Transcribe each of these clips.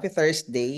happy Thursday.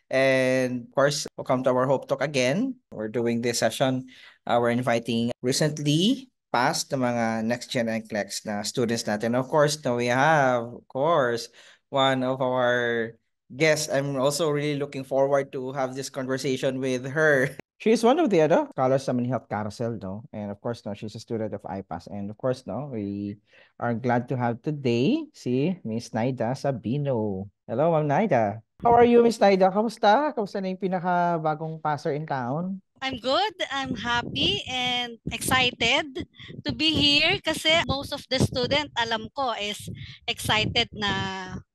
And of course, welcome to our Hope Talk again. We're doing this session. We're inviting recently passed the mga next gen NCLEX na students natin. Of course, now we have, of course, one of our guests. I'm also really looking forward to have this conversation with her. She is one of the other scholars sa Manihot Carousel, no? And of course, no, she's a student of IPAS. And of course, no, we are glad to have today si Miss Naida Sabino. Hello, Ma'am Naida. How are you, Miss Naida? Kamusta? Kamusta na yung pinaka-bagong passer in town? I'm good. I'm happy and excited to be here kasi most of the student alam ko is excited na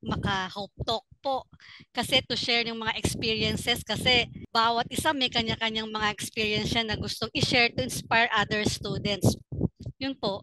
maka-Hope Talk po. Kasi to share yung mga experiences kasi bawat isa may kanya-kanyang mga experience na gustong i-share to inspire other students. Yun po.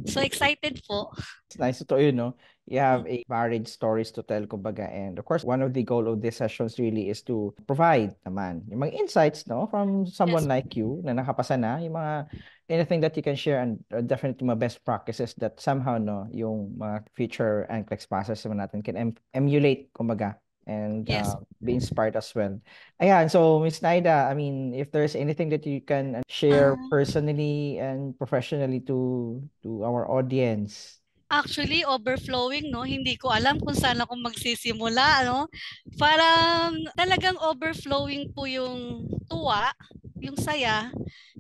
So excited po. It's nice to you know. You have a varied stories to tell, kumbaga. And of course, one of the goal of these sessions really is to provide naman yung mga insights, no, from someone Yes. like you na nakapasa na, yung mga anything that you can share and definitely mga best practices that somehow, no, yung mga future NCLEX passers naman natin can emulate, kumbaga, and Yes. be inspired as well. Ayan, so Miss Naida, I mean, if there's anything that you can share personally and professionally to our audience. Actually, overflowing, no? Hindi ko alam kung saan ako magsisimula, no? Parang talagang overflowing po yung tuwa, yung saya.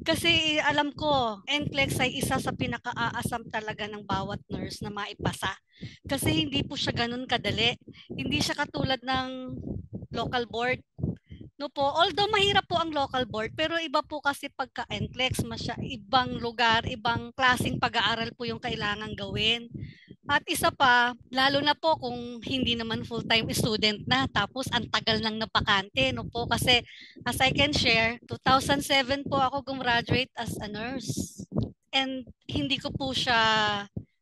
Kasi alam ko, NCLEX ay isa sa pinaka-aasam talaga ng bawat nurse na maipasa. Kasi hindi po siya ganun kadali. Hindi siya katulad ng local board. No po, although mahirap po ang local board, pero iba po kasi pagka NCLEX, ibang lugar, ibang klaseng pag-aaral po yung kailangan gawin. At isa pa, lalo na po kung hindi naman full-time student na, tapos ang tagal nang napakante, no po, kasi as I can share, 2007 po ako gumraduate as a nurse. And hindi ko po siya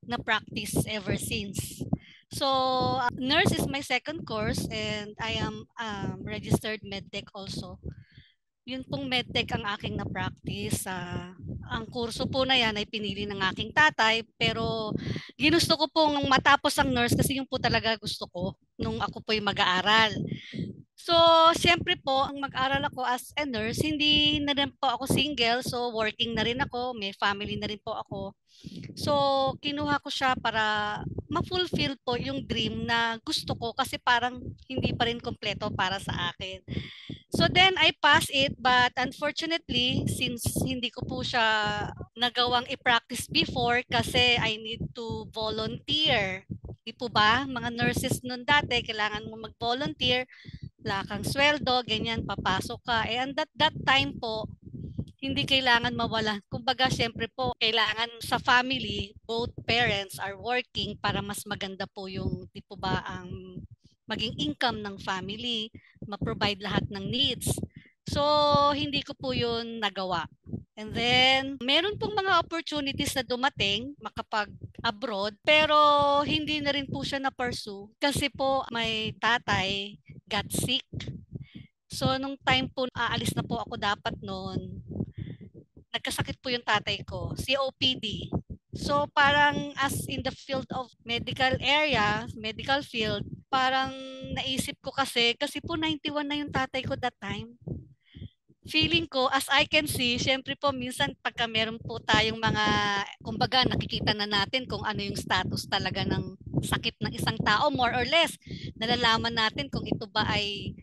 na-practice ever since. So, nurse is my second course and I am registered medtech also. Yun pong medtech ang aking na-practice. Ang kurso po na yan ay pinili ng aking tatay pero ginusto ko pong matapos ang nurse kasi yun po talaga gusto ko nung ako po'y mag-aaral. So, siyempre po, ang mag-aral ako as a nurse, hindi na rin po ako single. So, working na rin ako, may family na rin po ako. So, kinuha ko siya para ma-fulfill po yung dream na gusto ko kasi parang hindi pa rin kompleto para sa akin. So then I passed it but unfortunately since hindi ko po siya nagawang i-practice before kasi I need to volunteer. Di po ba? Mga nurses nun dati, kailangan mo mag-volunteer, wala kang sweldo, ganyan, papasok ka. And at that time po, hindi kailangan mawala. Kumbaga, syempre po, kailangan sa family, both parents are working para mas maganda po yung, di po ba, ang maging income ng family, ma-provide lahat ng needs. So, hindi ko po yun nagawa. And then, meron pong mga opportunities na dumating, makapag-abroad, pero hindi na rin po siya na-pursue kasi po may tatay got sick. So, nung time po, aalis na po ako dapat noon, nagkasakit po yung tatay ko, COPD. So parang as in the field of medical area, medical field, parang naisip ko kasi po 91 na yung tatay ko that time. Feeling ko, as I can see, syempre po minsan pagka meron po tayong mga, kumbaga nakikita na natin kung ano yung status talaga ng sakit ng isang tao, more or less. Nalalaman natin kung ito ba ay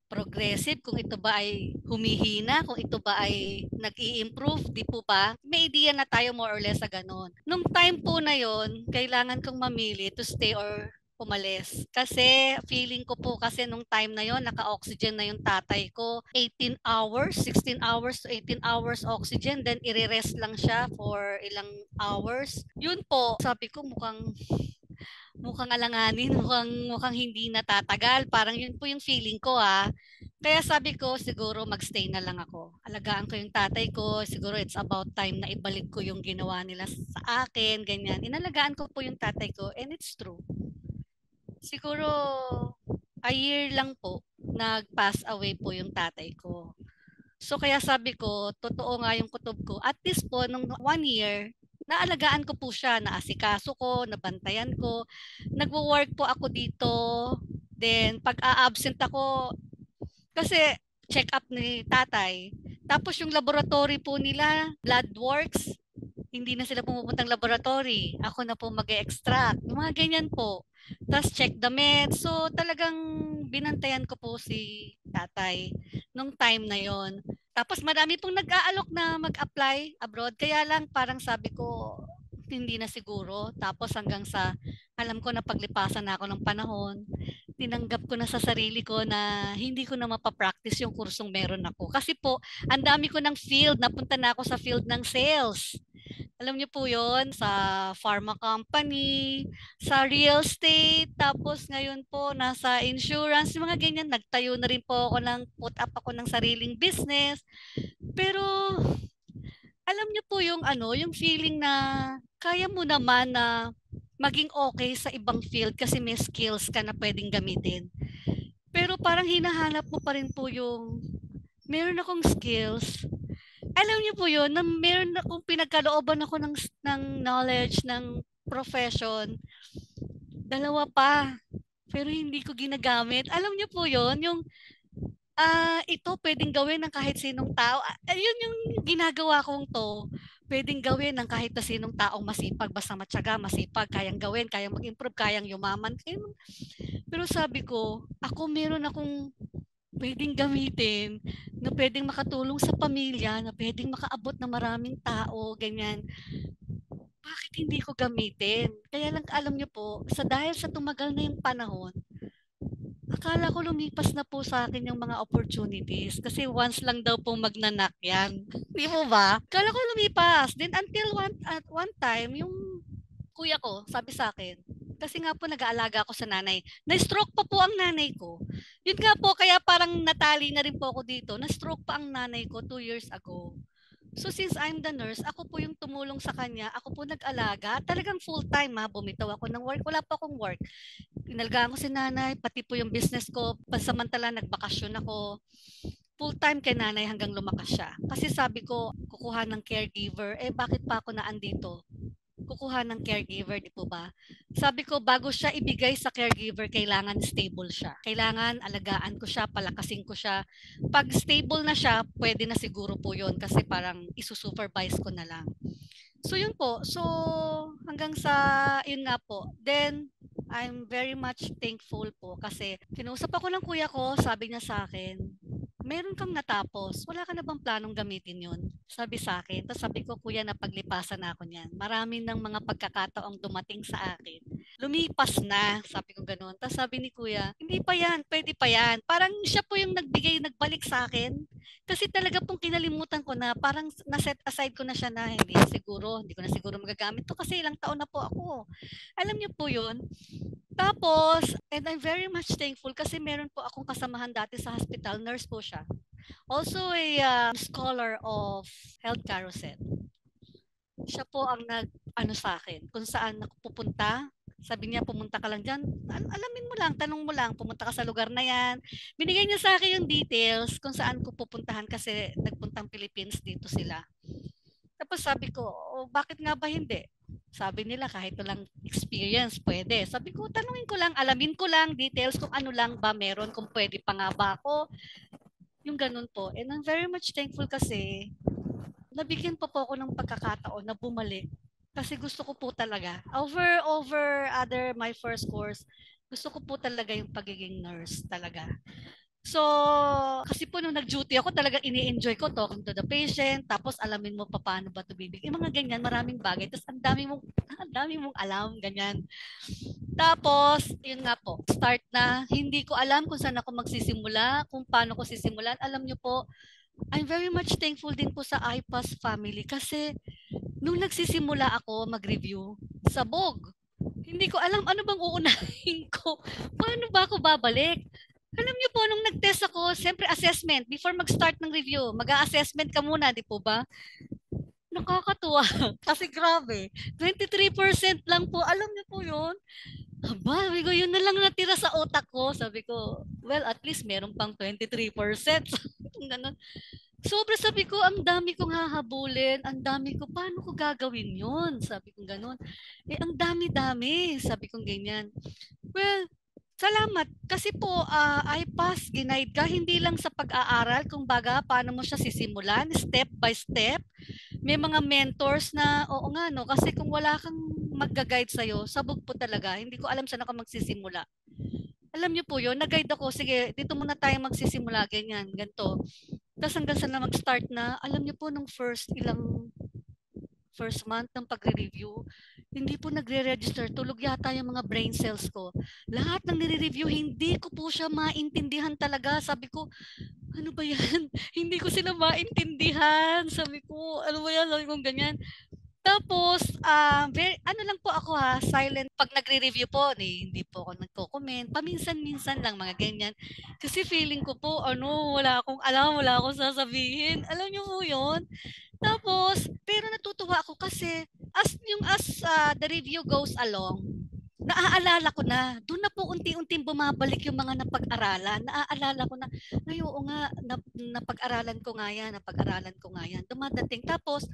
progressive, kung ito ba ay humihina, kung ito ba ay nag-i-improve, di po ba? May idea na tayo more or less sa ganun. Nung time po na yon, kailangan kong mamili to stay or umalis. Kasi feeling ko po kasi nung time na yon naka-oxygen na yung tatay ko. 18 hours, 16 hours to 18 hours oxygen, then i-rest lang siya for ilang hours. Yun po, sabi ko mukhang alanganin, mukhang hindi natatagal. Parang yun po yung feeling ko Kaya sabi ko, siguro magstay na lang ako. Alagaan ko yung tatay ko, siguro it's about time na ibalik ko yung ginawa nila sa akin, ganyan. Inalagaan ko po yung tatay ko and it's true. Siguro a year lang po, nag-pass away po yung tatay ko. So kaya sabi ko, totoo nga yung kutob ko. At least po, nung 1 year, naalagaan ko po siya, naasikaso ko, nabantayan ko. Nagwo-work po ako dito Then, pag a-absent ako, kasi check up ni tatay. Tapos yung laboratory po nila, blood works, hindi na sila pumupuntang laboratory. Ako na po mag-extract. Yung mga ganyan po. Tapos check the meds. So talagang binantayan ko po si tatay nung time na yon. Tapos marami pong nag-aalok na mag-apply abroad. Kaya lang parang sabi ko, hindi na siguro. Tapos hanggang sa alam ko na paglipasan na ako ng panahon, tinanggap ko na sa sarili ko na hindi ko na mapapractice yung kursong meron ako. Kasi po, ang dami ko ng field. Napunta na ako sa field ng sales. Alam niyo po yon, sa pharma company, sa real estate, tapos ngayon po nasa insurance, yung mga ganyan. Nagtayo na rin po ako put up ako ng sariling business. Pero alam niyo po yung yung feeling na kaya mo naman na maging okay sa ibang field kasi may skills ka na pwedeng gamitin. Pero parang hinahanap mo pa rin po yung meron akong skills. Alam niyo po yun, na meron akong pinagkalooban ako ng knowledge, ng profession. Dalawa pa. Pero hindi ko ginagamit. Alam niyo po yun, yung ito pwedeng gawin ng kahit sinong tao. Ayun yung ginagawa kong to. Pwedeng gawin ng kahit na sinong taong masipag, basta matyaga, masipag, kayang gawin, kayang mag-improve, kayang yumaman. Pero sabi ko, ako meron akong pwedeng gamitin na pwedeng makatulong sa pamilya, na pwedeng makaabot ng maraming tao, ganyan. Bakit hindi ko gamitin? Kaya lang alam niyo po, dahil sa tumagal na yung panahon, akala ko lumipas na po sa akin yung mga opportunities kasi once lang daw po magnanak yan. Di mo ba? Akala ko lumipas. Then until at one time, yung kuya ko sabi sa akin, kasi nga po nag-aalaga ako sa nanay. Na-stroke pa po ang nanay ko. Yun nga po, kaya parang natali na rin po ako dito. Na-stroke pa ang nanay ko 2 years ago. So since I'm the nurse, ako po yung tumulong sa kanya. Ako po nag-alaga. Talagang full-time ha. Bumitaw ako ng work. Wala pa akong work. Inalagaan ko si nanay, pati po yung business ko. Pansamantala, nagbakasyon ako. Full-time kay nanay hanggang lumakas siya. Kasi sabi ko, kukuha ng caregiver. Bakit pa ako naandito? Kukuha ng caregiver, di po ba? Sabi ko, bago siya ibigay sa caregiver, kailangan stable siya. Kailangan alagaan ko siya, palakasin ko siya. Pag stable na siya, pwede na siguro po yun kasi parang isusupervise ko na lang. So yun po. So hanggang sa yun nga po. Then I'm very much thankful po kasi kinausap ako ng kuya ko, sabi niya sa akin, meron kang natapos, wala ka na bang planong gamitin yun? Sabi sa akin. Tapos sabi ko, kuya, napaglipasan na ako niyan. Marami ng mga pagkakataong dumating sa akin. Lumipas na, sabi ko gano'n. Tapos sabi ni kuya, hindi pa yan, pwede pa yan. Parang siya po yung nagbalik sa akin. Kasi talaga pong kinalimutan ko na parang na-set aside ko na siya na hindi ko na siguro magagamit to kasi ilang taon na po ako. Alam niyo po yun? Tapos, and I'm very much thankful kasi meron po akong kasamahan dati sa hospital, nurse po siya. Also a scholar of Health Carousel. Siya po ang sa akin, kung saan ako pupunta. Sabi niya, pumunta ka lang dyan. Alamin mo lang, tanong mo lang, pumunta ka sa lugar na yan. Binigay niya sa akin yung details kung saan ko pupuntahan kasi nagpuntang Philippines dito sila. Tapos sabi ko, bakit nga ba hindi? Sabi nila kahit walang experience, pwede. Sabi ko, tanungin ko lang, alamin ko lang details kung ano lang ba meron, kung pwede pa nga ba ako. Yung ganun po. And I'm very much thankful kasi nabigyan pa po ako ng pagkakataon na bumalik. Kasi gusto ko po talaga, over other my first course, gusto ko po talaga yung pagiging nurse talaga. So, kasi po nung nag-duty ako, talagang ini-enjoy ko talking to the patient, tapos alamin mo pa paano ba tubibig. Yung mga ganyan, maraming bagay. Tapos ang dami mong alam, ganyan. Tapos, yun nga po, start na. Hindi ko alam kung saan ako magsisimula, kung paano ko sisimulan. Alam nyo po, I'm very much thankful din po sa iPass family kasi nung nagsisimula ako mag-review, sabog. Hindi ko alam ano bang uunahin ko. Paano ba ako babalik? Alam niyo po, nung nag-test ako, siyempre assessment, before mag-start ng review, mag-assessment ka muna, di po ba? Nakakatuwa. Kasi grabe, 23% lang po. Alam niyo po yun? Aba, sabi ko, yun na lang natira sa utak ko. Sabi ko, well, at least meron pang 23%. Ganun. Sobra sabi ko, ang dami kong hahabulin, ang dami ko, paano ko gagawin yun? Sabi ko ganun. Ang dami-dami, sabi ko ganyan. Well, Salamat kasi po I pass, ginaid ka hindi lang sa pag-aaral kung baga paano mo siya sisimulan step by step. May mga mentors na oo nga no kasi kung wala kang magga-guide sa sabog po talaga. Hindi ko alam saan ako magsisimula. Alam niyo po 'yun, nag-guide ako, sige dito muna tayo magsisimula ganyan, ganto. Tapos hanggang sa na mag-start na, alam niyo po nung first month ng pagre-review, hindi po nagre-register. Tulog yata yung mga brain cells ko. Lahat ng nire-review, hindi ko po siya maintindihan talaga. Sabi ko, ano ba yan? Hindi ko sila maintindihan. Sabi ko, ano ba yan? Sabi ko ganyan. Tapos, ano lang po ako silent. Pag nagre-review po, hindi po ako nagko-comment. Paminsan-minsan lang, mga ganyan. Kasi feeling ko po, wala akong alam, wala akong sasabihin. Alam niyo po yun? Tapos, pero natutuwa ako kasi as the review goes along, naaalala ko na, doon na po unti-unting bumabalik yung mga napag-aralan. Naaalala ko na, ay oo nga, napag-aralan ko nga yan, napag-aralan ko nga yan. Dumadating. Tapos,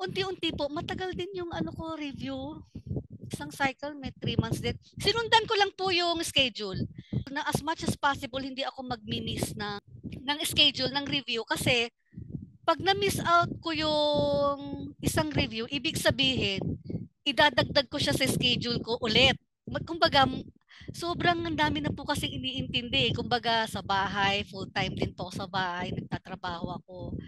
unti-unti po, matagal din yung review. Isang cycle, may 3 months din. Sinundan ko lang po yung schedule. Na as much as possible, hindi ako magmi-miss ng schedule, ng review. Kasi, pag na-miss out ko yung isang review, ibig sabihin, idadagdag ko siya sa schedule ko ulit. Kumbaga, sobrang ang dami na po kasing iniintindi. Kumbaga, sa bahay, full-time din po sa bahay, nagtatrabaho ako.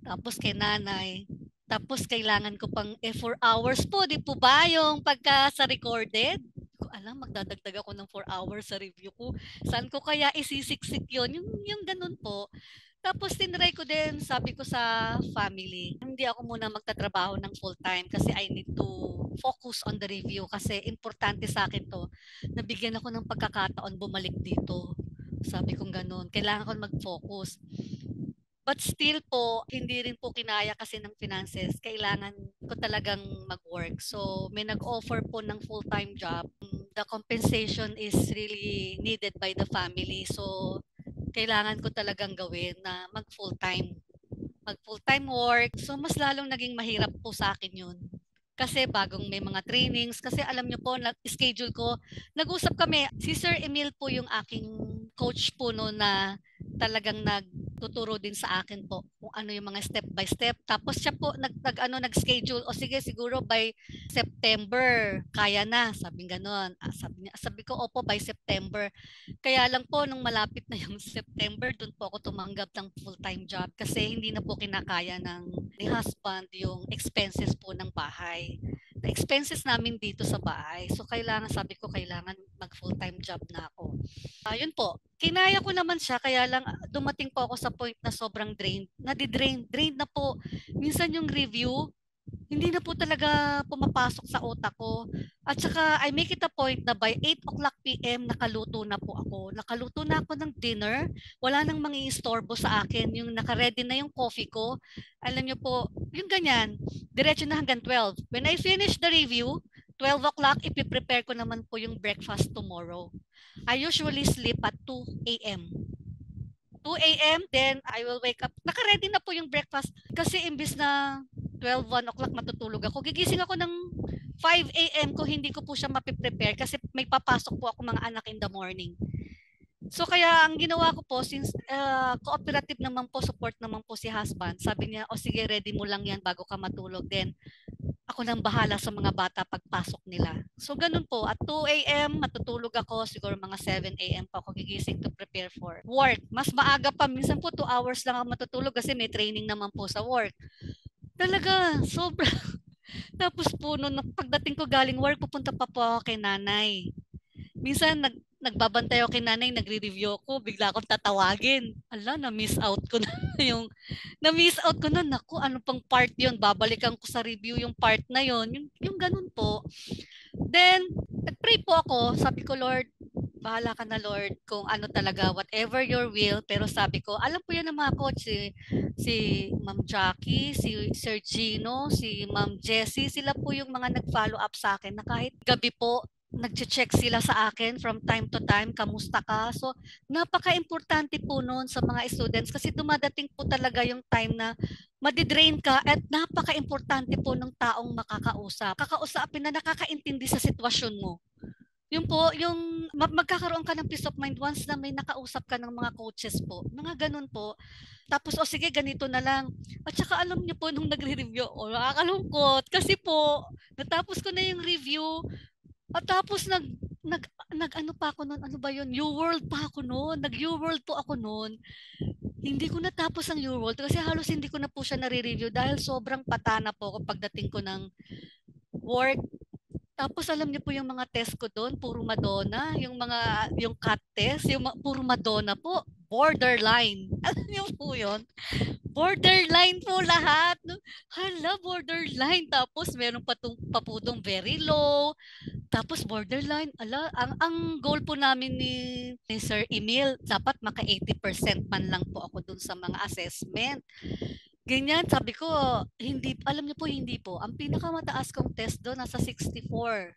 Tapos kay nanay. Tapos kailangan ko pang 4 hours po, di po ba yung pagka sa recorded? Ko alam, magdadagdag ako ng 4 hours sa review ko. Saan ko kaya isisiksik yun? Yung ganun po. Tapos tinry ko din, sabi ko sa family, hindi ako muna magtatrabaho ng full-time kasi I need to focus on the review kasi importante sa akin to. Nabigyan ako ng pagkakataon bumalik dito. Sabi kong ganun, kailangan ko mag-focus. But still po, hindi rin po kinaya kasi ng finances. Kailangan ko talagang mag-work. So, may nag-offer po ng full-time job. The compensation is really needed by the family. So, kailangan ko talagang gawin na mag-full-time. Mag-full-time work. So, mas lalong naging mahirap po sa akin yun. Kasi bagong may mga trainings. Kasi alam nyo po, schedule ko. Nag-usap kami. Si Sir Emil po yung aking coach po no na talagang nagtuturo din sa akin po kung ano yung mga step by step. Tapos siya po nag-schedule o sige siguro by September kaya na, sabi ganoon. Sabi ko opo by September. Kaya lang po nung malapit na yung September, doon po ako tumanggap ng full-time job kasi hindi na po kinakaya ni husband yung expenses po ng bahay. The expenses namin dito sa bahay. So sabi ko kailangan mag full-time job na ako. Yun po, kinaya ko naman siya kaya lang dumating po ako sa point na sobrang drained. Drained na po. Minsan yung review, hindi na po talaga pumapasok sa utak ko. At saka I make it a point na by 8 o'clock p.m. nakaluto na po ako. Nakaluto na ako ng dinner. Wala nang mangi-istorbo sa akin. Yung naka-ready na yung coffee ko. Alam niyo po, yung ganyan, diretso na hanggang 12. When I finish the review, 12 o'clock, ipiprepare ko naman po yung breakfast tomorrow. I usually sleep at 2 a.m. 2 a.m. Then I will wake up. Naka-ready na po yung breakfast. Kasi imbis na 12, 1 o'clock matutulog ako. Gigising ako ng 5 a.m. kung hindi ko po siya mapiprepare kasi may papasok po ako mga anak in the morning. So kaya ang ginawa ko po, since cooperative naman po, support naman po si husband, sabi niya, o sige, ready mo lang yan bago ka matulog. Then ako nang bahala sa mga bata pagpasok nila. So ganun po, at 2 a.m. matutulog ako, siguro mga 7 a.m. pa ako gigising to prepare for work. Mas maaga pa, minsan po 2 hours lang ako matutulog kasi may training naman po sa work. Talaga, sobra. Tapos po, nung pagdating ko galing work, pupunta pa po ako kay nanay. Minsan, nagbabantay ako kay nanay, nagre-review ako, bigla akong tatawagin. Ala, na-miss out ko na na-miss out ko na. Naku, ano pang part yon? Babalikan ko sa review yung part na yon. Yung ganun po. Then, nag-pray po ako. Sabi ko, Lord, bahala ka na Lord kung ano talaga, whatever your will. Pero sabi ko, alam po yan ng mga coach, si Ma'am Jackie, si Sir Gino, si Ma'am Jessie, sila po yung mga nag-follow up sa akin na kahit gabi po, nag-check sila sa akin from time to time, kamusta ka? So, napaka-importante po noon sa mga students kasi dumadating po talaga yung time na madidrain ka at napaka-importante po ng taong makakausap. Kakausapin na nakakaintindi sa sitwasyon mo. Yun po, yung magkakaroon ka ng peace of mind once na may nakausap ka ng mga coaches po. Mga ganun po. Tapos, o sige, ganito na lang. At saka alam niyo po, nung nagre-review, nakakalungkot. Kasi po, natapos ko na yung review. At tapos nag ano pa ako noon, ano ba yun? New World pa ako noon. Nag-New World po ako noon. Hindi ko natapos ang New World kasi halos hindi ko na po siya nare-review dahil sobrang patana po ako pagdating ko ng work. Tapos alam niyo po yung mga test ko doon, puro Madonna, yung cat test, puro Madonna po, borderline. Alam niyo po 'yon? Borderline po lahat. Hala, borderline. Tapos meron pa po tong very low. Tapos borderline. Ala, ang goal po namin ni Sir Emil, dapat maka 80% man lang po ako dun sa mga assessment. Ganyan, sabi ko, hindi, alam niyo po, hindi po. Ang pinakamataas kong test doon, nasa 64.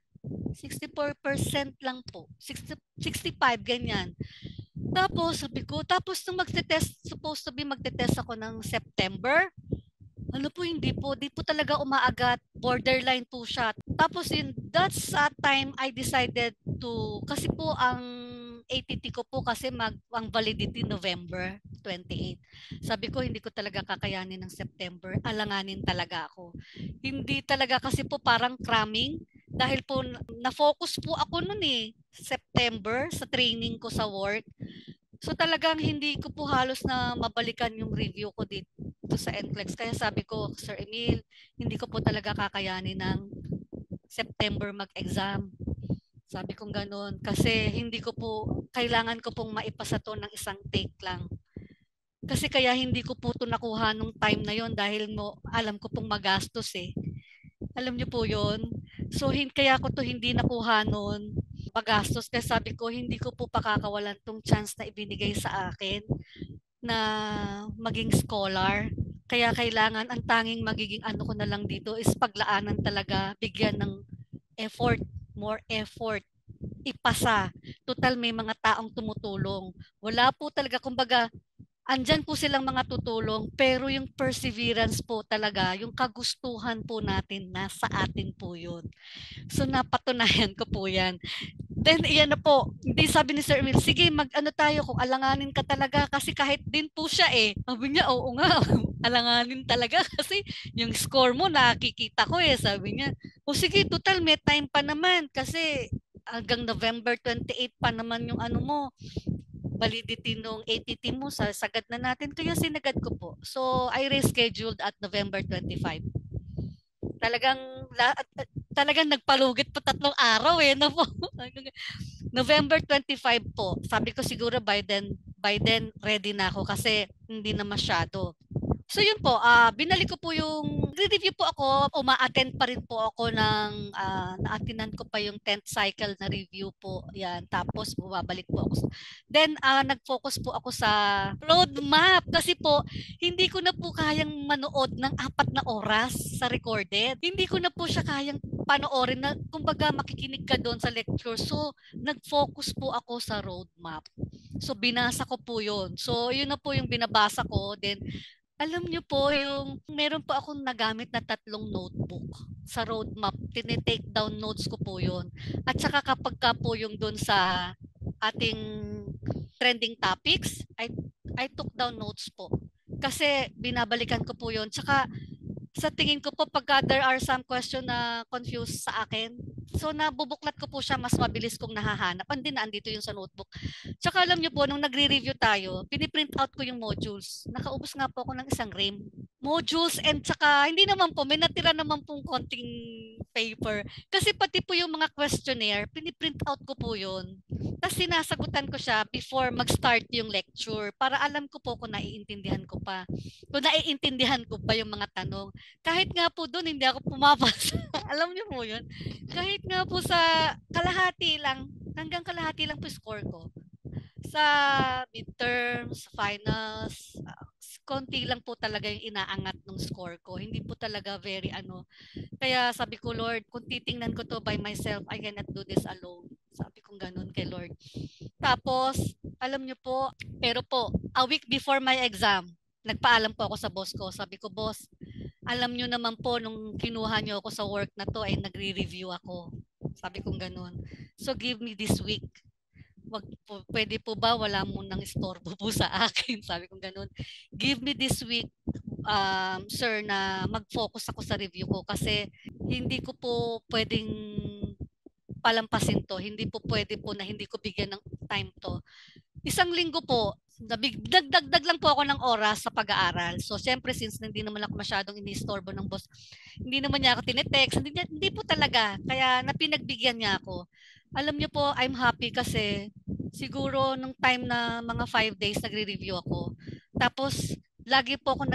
64% lang po. 60, 65, ganyan. Tapos, sabi ko, tapos nung magte-test, supposed to be magte-test ako ng September, ano po, hindi po. Di po talaga umaagat. Borderline po siya. Tapos yun, that's a time I decided to, kasi po ang ATT ko po kasi ang validity November 28. Sabi ko, hindi ko talaga kakayanin ng September. Alanganin talaga ako. Hindi talaga kasi po parang cramming. Dahil po na-focus po ako noon September sa training ko sa work. So talagang hindi ko po halos na mabalikan yung review ko dito sa NCLEX. Kaya sabi ko, Sir Emil, hindi ko po talaga kakayanin ng September mag-exam. Sabi kong ganun. Kasi hindi ko po, kailangan ko pong maipasa to ng isang take lang. Kasi kaya hindi ko po to nakuha nung time na yon dahil alam ko pong magastos Alam niyo po yon. So kaya ko to hindi nakuha noon magastos kasi sabi ko hindi ko po pakakawalan tong chance na ibinigay sa akin na maging scholar. Kaya kailangan ang tanging magiging ano ko na lang dito is paglaanan talaga, bigyan ng effort, more effort, ipasa. Total may mga taong tumutulong. Wala po talaga, kumbaga, andyan po silang mga tutulong, pero yung perseverance po talaga, yung kagustuhan po natin, nasa atin po yun. So napatunayan ko po yan. Then, iyan na po. Hindi sabi ni Sir Emil, sige, mag-ano tayo kung alanganin ka talaga kasi kahit din po siya Sabi niya, oo nga, alanganin talaga kasi yung score mo nakikita ko Sabi niya, o sige, total may time pa naman kasi hanggang November 28 pa naman yung ano mo, validity nung ATT mo, sagad na natin. Kaya sinagad ko po. So, I rescheduled at November 25. Talagang talagang nagpalugit po 3 araw no po. November 25 po. Sabi ko siguro by then ready na ako kasi hindi na masyado. So yun po, binalik ko po yung review po ako, uma-attend pa rin po ako ng na-attendan ko pa yung 10th cycle na review po. Yan, tapos bumabalik po ako. Then nag-focus po ako sa roadmap kasi po hindi ko na po kayang manood ng 4 na oras sa recorded. Hindi ko na po siya kayang panoorin na kumbaga makikinig ka doon sa lecture. So nag-focus po ako sa roadmap. So binasa ko po yun. So yun na po yung binabasa ko. Then alam niyo po, yung meron po akong nagamit na 3 notebook sa roadmap. Tinitake down notes ko po yun. At saka kapag ka po yung dun sa ating trending topics, I took down notes po. Kasi binabalikan ko po yun. Tsaka sa tingin ko po pagka there are some question na confused sa akin, so nabubuklat ko po siya, mas mabilis kong nahahanap. Hindi na andito yung sa notebook. Tsaka alam niyo po, nung nagre-review tayo, piniprint out ko yung modules. Nakaubos nga po ako ng 1 rim. Modules and tsaka, hindi naman po, may natira naman pong konting paper. Kasi pati po yung mga questionnaire, piniprint out ko po yun. Tapos sinasagutan ko siya before mag-start yung lecture para alam ko po kung naiintindihan ko pa. Kung naiintindihan ko pa yung mga tanong. Kahit nga po doon, hindi ako pumapasa. Alam niyo po yun? Kahit nga po sa kalahati lang, hanggang kalahati lang po score ko. Sa midterms, finals, konti lang po talaga yung inaangat ng score ko. Hindi po talaga very Kaya sabi ko, Lord, kung titingnan ko to by myself, I cannot do this alone. Sabi ko ganun kay Lord. Tapos, alam niyo po, pero po, a week before my exam, nagpaalam po ako sa boss ko. Sabi ko, boss, alam niyo naman po, nung kinuha niyo ako sa work na to, ay nagre-review ako. Sabi kong ganun. So give me this week. Pwede po ba wala mo nang istorbo po sa akin? Sabi kong ganun. Give me this week, sir, na mag-focus ako sa review ko kasi hindi ko po pwedeng palampasin to. Hindi po pwede po na hindi ko bigyan ng time to. Isang linggo po, dagdag lang po ako ng oras sa pag-aaral. So, siyempre, since hindi naman ako masyadong inistorbo ng boss, hindi naman niya ako tinetext, hindi po talaga. Kaya napinagbigyan niya ako. Alam niyo po, I'm happy kasi siguro nung time na mga 5 days nagre-review ako. Tapos, lagi po ako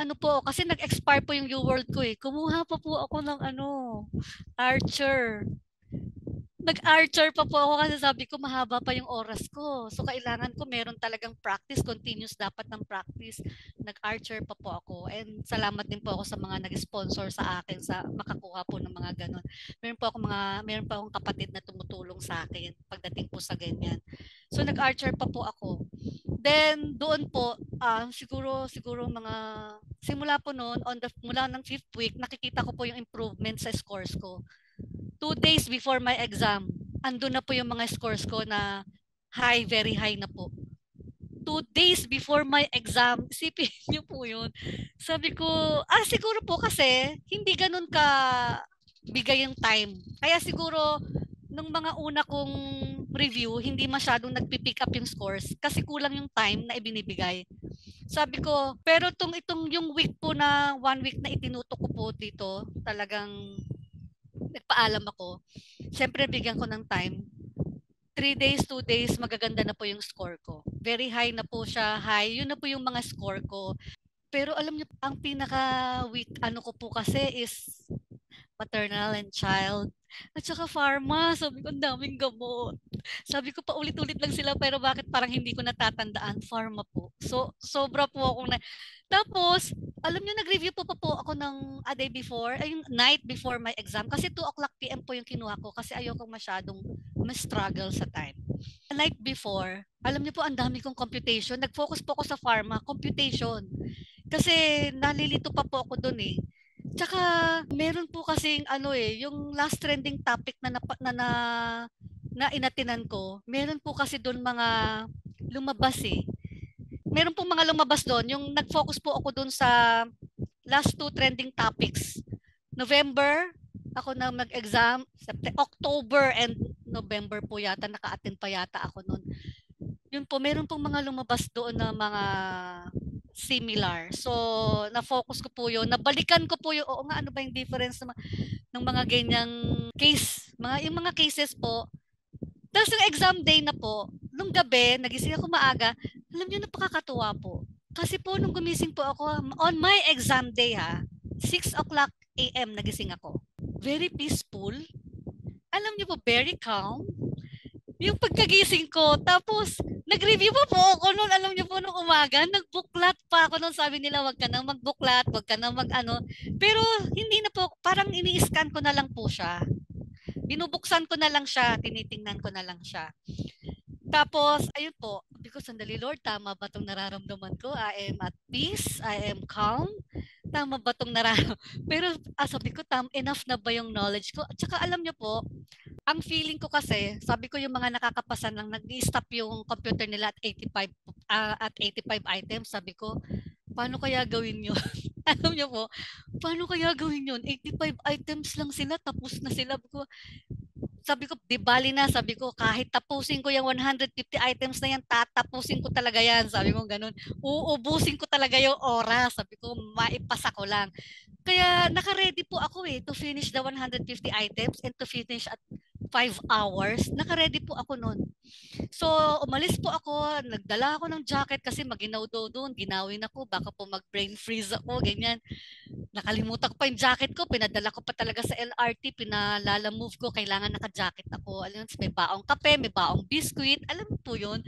ano po, kasi nag-expire po yung UWorld ko eh. Kumuha pa po ako ng Archer. Nag-archer pa po ako kasi sabi ko mahaba pa yung oras ko. So kailangan ko meron talagang practice, continuous dapat ng practice. Nag-archer pa po ako. And salamat din po ako sa mga nag-sponsor sa akin sa makakuha po ng mga ganun. Meron pa akong kapatid na tumutulong sa akin pagdating po sa ganyan. So nag-archer pa po ako. Then doon po siguro mga simula po noon mula ng 5th week nakikita ko po yung improvement sa scores ko. 2 days before my exam, andun na po yung mga scores ko na high, very high na po. 2 days before my exam, isipin niyo po yun. Sabi ko, siguro po kasi hindi ganun ka bigay yung time. Kaya siguro, nung mga una kong review, hindi masyadong nagpipick up yung scores kasi kulang yung time na ibinibigay. Sabi ko, pero itong yung week po na 1 week na itinutok ko po dito, talagang nagpaalam ako. Siyempre, bigyan ko ng time. 3 days, 2 days, magaganda na po yung score ko. Very high na po siya. High. Yun na po yung mga score ko. Pero alam niyo, ang pinaka-weak ko po kasi is maternal and child. At saka pharma. Sabi ko, ang daming gamot. Sabi ko, paulit-ulit lang sila pero bakit parang hindi ko natatandaan? Pharma po. So, sobra po akong Tapos, alam niyo, nag-review po ako ng a day before, yung night before my exam. Kasi 2 o'clock PM po yung kinuha ko kasi ayoko masyadong ma-struggle sa time. The night before, alam niyo po, ang dami kong computation. Nag-focus po ako sa pharma, computation. Kasi nalilito pa po ako dun eh. Tsaka, meron po kasing yung last trending topic na inatinan ko, meron po kasi doon mga lumabas eh. Meron pong mga lumabas doon, yung nag-focus po ako doon sa last 2 trending topics. November, ako na mag-exam, October and November po yata, naka-attend pa yata ako noon. Yun po, meron pong mga lumabas doon na mga similar. So, na-focus ko po yun. Nabalikan ko po yung, oo nga, ano ba yung difference ng mga ganyang case. Yung mga cases po. Tapos yung exam day na po, nung gabi, nagising ako maaga, alam niyo, napakakatuwa po. Kasi po, nung gumising po ako, on my exam day 6 o'clock AM nagising ako. Very peaceful. Alam niyo po, very calm. Yung pagkagising ko, tapos nag-review pa po ako noon, alam niyo po, nung umaga, nagbuklat pa ako noon, sabi nila, wag ka nang magbuklat, wag ka nang pero hindi na po, parang ini-scan ko na lang po siya. Binubuksan ko na lang siya, tinitingnan ko na lang siya. Tapos, ayun po, because sandali Lord, tama ba itong nararamdaman ko? I am at peace, I am calm. Tama ba itong nararamdaman? Pero sabi ko, enough na ba yung knowledge ko? At saka alam niyo po, ang feeling ko kasi, sabi ko yung mga nakakapasan lang, nag-i-stop yung computer nila at 85 items. Sabi ko, paano kaya gawin yun? Alam niyo po, paano kaya gawin yun? 85 items lang sila, tapos na sila. Sabi ko, di bali na, sabi ko, kahit tapusin ko yung 150 items na yan, tatapusin ko talaga yan. Sabi ko ganun, uubusin ko talaga yung oras. Sabi ko, maipasa ko lang. Kaya naka-ready po ako to finish the 150 items and to finish at 5 hours. Naka-ready po ako nun. So, umalis po ako, nagdala ako ng jacket kasi maginaw daw doon, ginawin ako, baka po mag-brain freeze ako, ganyan. Nakalimutan ko pa yung jacket ko, pinadala ko pa talaga sa LRT, pinalala-move ko, kailangan naka-jacket ako. Alam, may baong kape, may baong biscuit, alam mo po yun.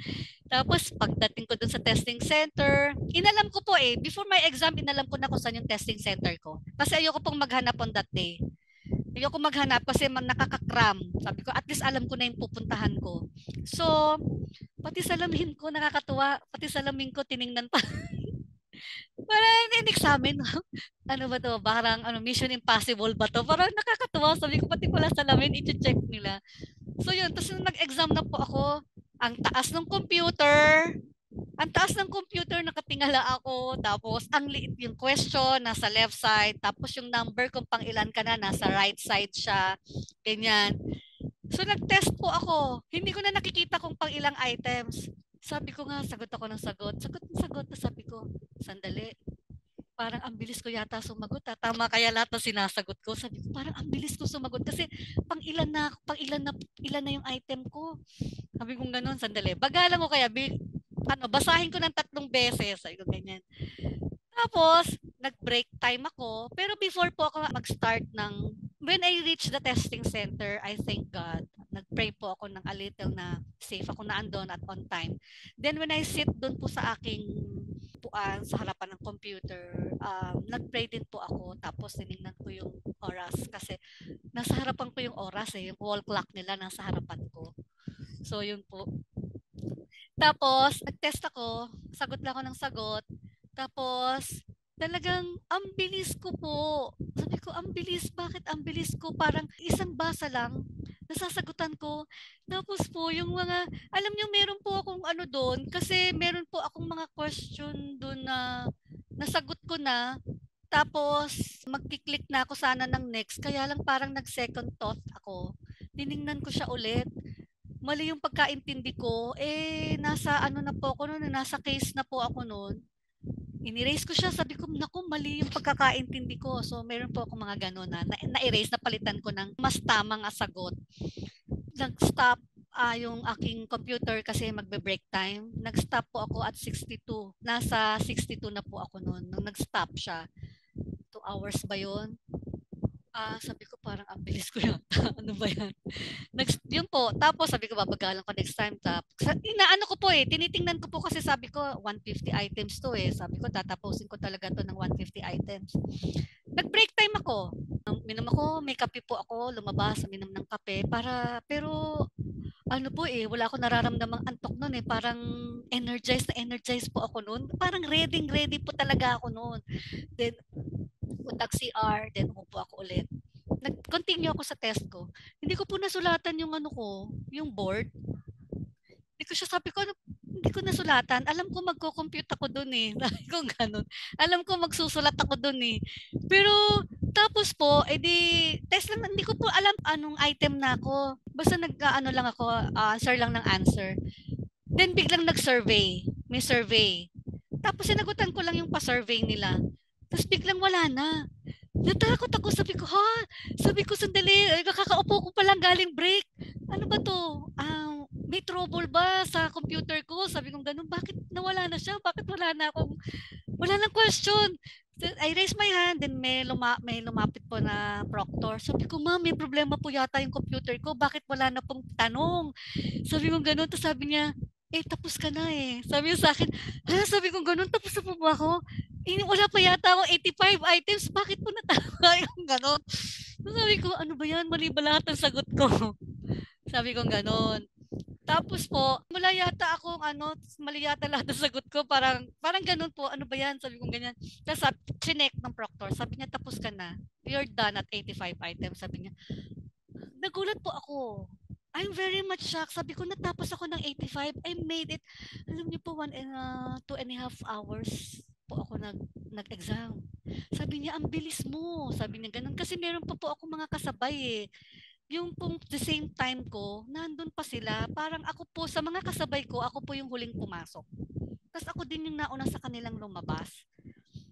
Tapos pagdating ko dun sa testing center, inalam ko po before my exam, inalam ko na kung saan yung testing center ko. Kasi ayoko pong maghanap on that day. Ayoko maghanap kasi nakakakram. Sabi ko, at least alam ko na yung pupuntahan ko. So, pati salamin ko, nakakatuwa. Pati salamin ko, tiningnan pa. Parang in-examine. ano ba 'to, parang Mission Impossible ba 'to? Parang nakakatuwa, sabi ko pati pala salamin iche-check nila. So yun, tapos nung nag-exam na po ako, ang taas ng computer, nakatingala ako, tapos ang liit yung question, nasa left side, tapos yung number kung pang ilan ka na, nasa right side siya, ganyan. So nag-test po ako, hindi ko na nakikita kung pang ilang items. Sabi ko nga, sagot ako ng sagot. Sagot ng sagot, na sabi ko, sandali, parang ang bilis ko yata sumagot. Tama kaya lahat ng sinasagot ko. Sabi ko, parang ang bilis ko sumagot kasi ilan na yung item ko. Sabi ko gano'n, sandali. Bagalan ko kaya, basahin ko ng 3 beses. Sabi ko ganyan. Tapos, nag-break time ako. Pero before po ako mag-start when I reach the testing center, I thank God. Nag-pray po ako ng a little na safe ako na andon at on time. Then when I sit doon po sa aking puan sa harapan ng computer, nag-pray din po ako. Tapos tinignan ko yung oras kasi nasa harapan ko yung oras yung wall clock nila nasa harapan ko. So yun po. Tapos, nag-test ako, sagot lang ako ng sagot. Tapos, talagang ang bilis ko po. Sabi ko, ang bilis. Bakit ang bilis ko? Parang isang basa lang, nasasagutan ko. Tapos po, yung mga, alam niyo, meron po akong doon, kasi meron po akong mga question doon na nasagot ko na. Tapos, magkiklik na ako sana ng next. Kaya lang parang nag-second thought ako. Tiningnan ko siya ulit, mali yung pagkaintindi ko, nasa na po ako noon, nasa case na po ako noon. Inirase ko siya, sabi ko, naku, mali yung pagkakaintindi ko. So, meron po ako mga gano'n na-erase, na palitan ko ng mas tamang sagot. Nag-stop yung aking computer kasi magbe-break time. Nag-stop po ako at 62. Nasa 62 na po ako noon nung nag-stop siya. 2 hours ba yun? Sabi ko parang ang bilis ko yata. Ano ba yan? Yun po. Tapos sabi ko babagalan ko next time. Inaano ko po tinitingnan ko po kasi sabi ko 150 items to Sabi ko tatapusin ko talaga to ng 150 items. Nag-break time ako. Minom ako, may kape po ako, lumabas, minom ng kape pero wala ako nararamdamang antok noon parang energized po ako noon. Parang ready po talaga ako noon. Then punta CR, then umupo ako ulit. Nag-continue ako sa test ko. Hindi ko po nasulatan yung yung board. Hindi ko siya sabi ko, hindi ko nasulatan. Alam ko magko-compute ako doon Sabi ko ganun. Alam ko magsusulat ako doon Pero tapos po, test lang, hindi ko po alam anong item na ako. Basta lang ako, answer lang ng answer. Then biglang nag-survey. May survey. Tapos sinagutan ko lang yung pa-survey nila. Tapos biglang wala na. Natakot ako. Sabi ko, Sabi ko, sandali. Kakaupo ko pa lang galing break. Ano ba to? May trouble ba sa computer ko? Sabi ko, ganun. Bakit nawala na siya? Bakit wala nang question? I raised my hand, then may lumapit po na proctor. Sabi ko, ma'am, may problema po yata yung computer ko. Bakit wala na pong tanong? Sabi ko, ganun. Tapos sabi niya, tapos ka na Sabi niya sa akin, sabi ko, ganun, tapos na po ba ako? Wala pa yata ako 85 items. Bakit po natawa yung gano'n? Sabi ko, ano ba yan? Mali ba lahat ang sagot ko? Sabi ko gano'n. Tapos po, mali yata lahat ng sagot ko. Parang ganun po. Ano ba yan? Sabi ko ganyan. Tapos chinek ng proctor. Sabi niya, tapos ka na. You're done at 85 items. Sabi niya. Nagulat po ako. I'm very much shocked. Sabi ko, natapos ako ng 85. I made it. Alam niyo po, 2.5 hours po ako nag-exam. Sabi niya, ang bilis mo. Sabi niya ganun. Kasi meron pa po ako mga kasabay Yung pong the same time ko, nandun pa sila. Parang ako po, sa mga kasabay ko, ako po yung huling pumasok. Tapos ako din yung nauna sa kanilang lumabas.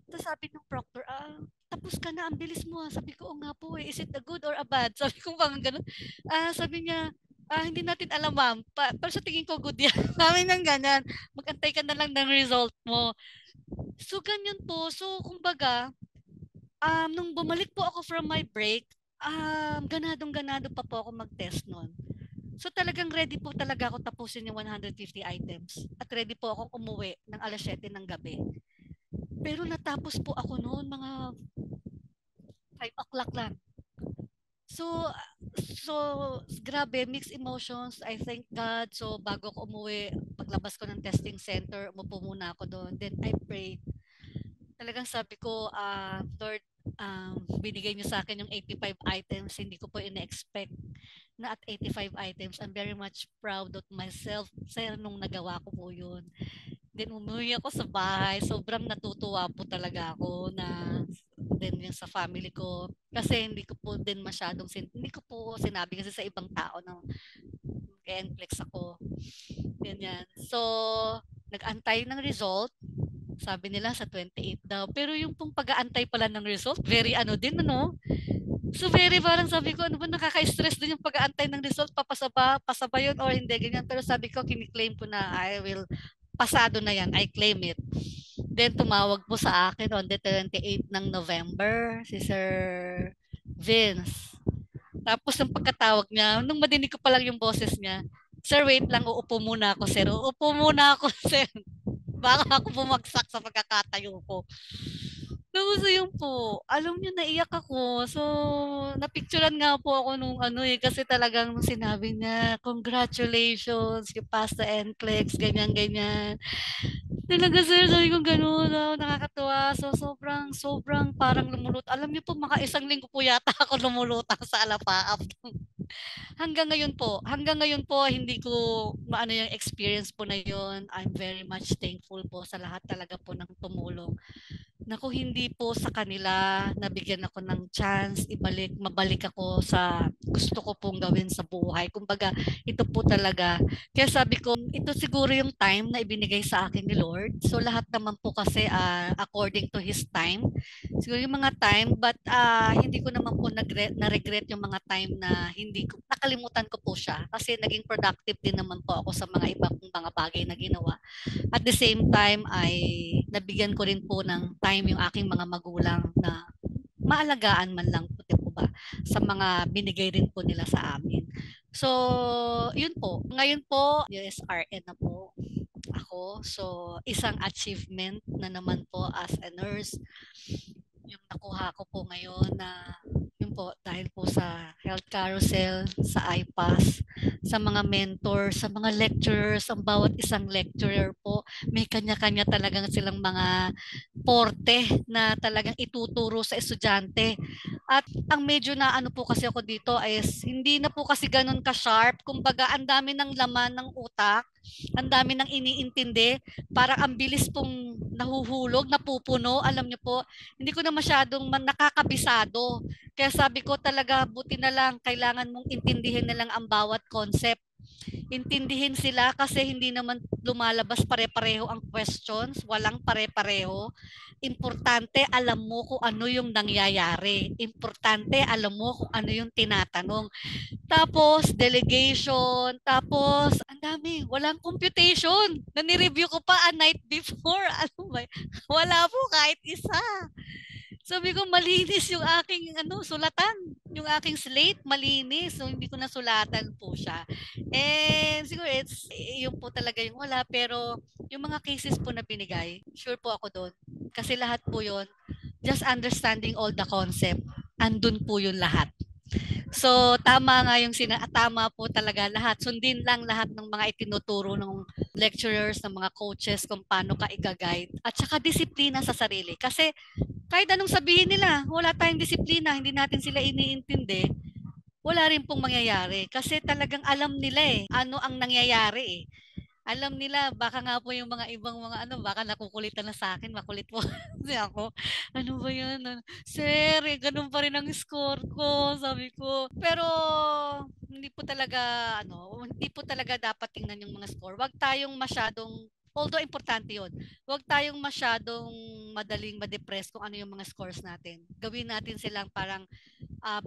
Tapos sabi ng proctor, tapos ka na, ang bilis mo. Sabi ko, nga po is it a good or a bad? Sabi ko, parang ganun. Sabi niya, hindi natin alam ma'am. Pero sa tingin ko good yan. Sabi ng ganyan. Magantay ka na lang ng result mo. So, ganyan po. So, kumbaga, nung bumalik po ako from my break, ganadong-ganado pa po ako mag-test noon. So, talagang ready po talaga ako tapusin yung 150 items. At ready po akong umuwi ng 7:00 ng gabi. Pero natapos po ako noon mga 5 o'clock lang. So, grabe, mixed emotions. I thank God. So, bago ako umuwi, paglabas ko ng testing center, umupo muna ako doon. Then, I prayed. talagang sabi ko, Lord, binigay niyo sa akin yung 85 items. Hindi ko po ina-expect na at 85 items. I'm very much proud of myself sa nung nagawa ko po yun. Then umuwi ako sa bahay. Sobrang natutuwa po talaga ako na din yung sa family ko. Kasi hindi ko po din masyadong, hindi ko po sinabi kasi sa ibang tao na NCLEX ako. Ganyan. So, nag-antay ng result. Sabi nila sa 28 daw. Pero yung pong pag-aantay pala ng result, very ano din, ano? So, very parang sabi ko, ano ba, nakaka-stress din yung pag-aantay ng result, pasaba yun or hindi, ganyan. Pero sabi ko, kiniklaim ko na I will, pasado na yan, I claim it. Then, tumawag po sa akin on the 28 ng November, si Sir Vince. Tapos, yung pagkatawag niya, nung madinig ko pa lang yung boses niya, Sir, wait lang, uupo muna ako, sir. Uupo muna ako, sir. Baka ako bumagsak sa pagkakatayo ko. Tapos yun po, alam niyo naiyak ako. So, napicturean nga po ako nung ano kasi talagang nung sinabi niya, congratulations, you passed the NCLEX, ganyan-ganyan. Talaga sir, sabi ko gano'n, nakakatuwa. So, sobrang parang lumulutang. Alam niyo po, maka isang linggo po yata ako lumulutang sa alapaap. Hanggang ngayon po, hindi ko maano yung experience po na yun. I'm very much thankful po sa lahat talaga po ng tumulong. Naku, hindi po sa kanila nabigyan ako ng chance mabalik ako sa gusto ko pong gawin sa buhay. Kumbaga, ito po talaga. Kaya sabi ko, ito siguro yung time na ibinigay sa akin ni Lord. So lahat naman po kasi according to His time. Siguro yung mga time, but hindi ko naman po na-regret yung mga time na hindi ko, nakalimutan ko po siya. Kasi naging productive din naman po ako sa mga iba kong mga bagay na ginawa. At the same time ay nabigyan ko rin po ng time yung aking mga magulang na maalagaan man lang po ba sa mga binigay rin po nila sa amin. So, yun po. Ngayon po, USRN na po ako. So, isang achievement na naman po as a nurse yung nakuha ko po ngayon na yun po dahil po sa Health Carousel, sa IPAS, sa mga mentor, sa mga lecturers, ang bawat isang lecturer po, may kanya-kanya talagang silang mga porte na talagang ituturo sa estudyante. At ang medyo na ano po kasi ako dito is hindi na po kasi ganun ka-sharp. Kumbaga, ang dami ng laman ng utak, ang dami ng iniintindi, parang ang bilis pong nahuhulog, napupuno, alam niyo po, hindi ko na masyadong nakakabisado. Kaya sabi ko talaga, buti na lang, kailangan mong intindihin na lang ang bawat concept. Intindihin sila kasi hindi naman lumalabas pare-pareho ang questions, walang pare-pareho. Importante, alam mo kung ano yung nangyayari. Importante, alam mo kung ano yung tinatanong. Tapos, delegation. Tapos, ang dami. Walang computation. Nani-review ko pa a night before. Ano ba? Wala po kahit isa. Sabi ko, malinis yung aking sulatan. Yung aking slate, malinis. So, hindi ko nasulatan po siya. And siguro, yung po talaga yung wala. Pero, yung mga cases po na binigay, sure po ako doon. Kasi lahat po yun, just understanding all the concept, andun po yun lahat. So, tama nga yung tama po talaga lahat. Sundin lang lahat ng mga itinuturo ng lecturers, ng mga coaches kung paano ka i-guide. At saka disiplina sa sarili. Kasi kahit anong sabihin nila, wala tayong disiplina, hindi natin sila iniintindi, wala rin pong mangyayari. Kasi talagang alam nila ano ang nangyayari Alam nila, baka nga po yung mga ibang mga baka nakukulitan na sa akin, makulit po kasi ako. Ano ba yun? Sir, ganun pa rin ang score ko, sabi ko. Pero, hindi po talaga dapat tingnan yung mga score. Huwag tayong masyadong, although importante yun, huwag tayong masyadong madaling ma-depress kung ano yung mga scores natin. Gawin natin silang parang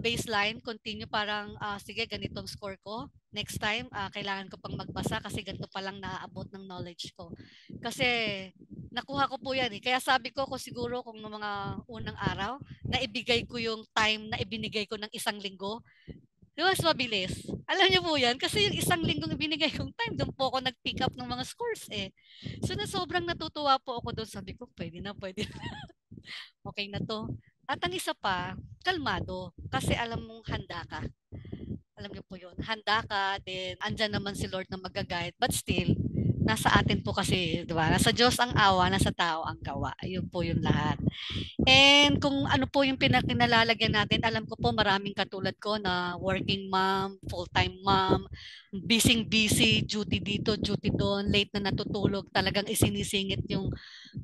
baseline, continue parang sige ganitong score ko. Next time, kailangan ko pang magbasa kasi ganito pa lang naaabot ng knowledge ko. Kasi nakuha ko po yan Kaya sabi ko siguro kung ng mga unang araw, na ibigay ko yung time na ibinigay ko ng isang linggo, mas mabilis. Alam niyo po yan? Kasi yung isang linggong ibinigay kong time, doon po ako nag-pick up ng mga scores So sobrang natutuwa po ako doon. Sabi ko, pwede na. Okay na to. At ang isa pa, kalmado. Kasi alam mong handa ka. Alam niyo po yun. Handa ka, then andyan naman si Lord na mag-guide. But still, nasa atin po kasi, di ba? Nasa Diyos ang awa, nasa tao ang gawa. Ayun po yung lahat. And kung ano po yung pinakinalalagyan natin, alam ko po maraming katulad ko na working mom, full-time mom, busy, duty dito, duty doon, late na natutulog, talagang isinisingit yung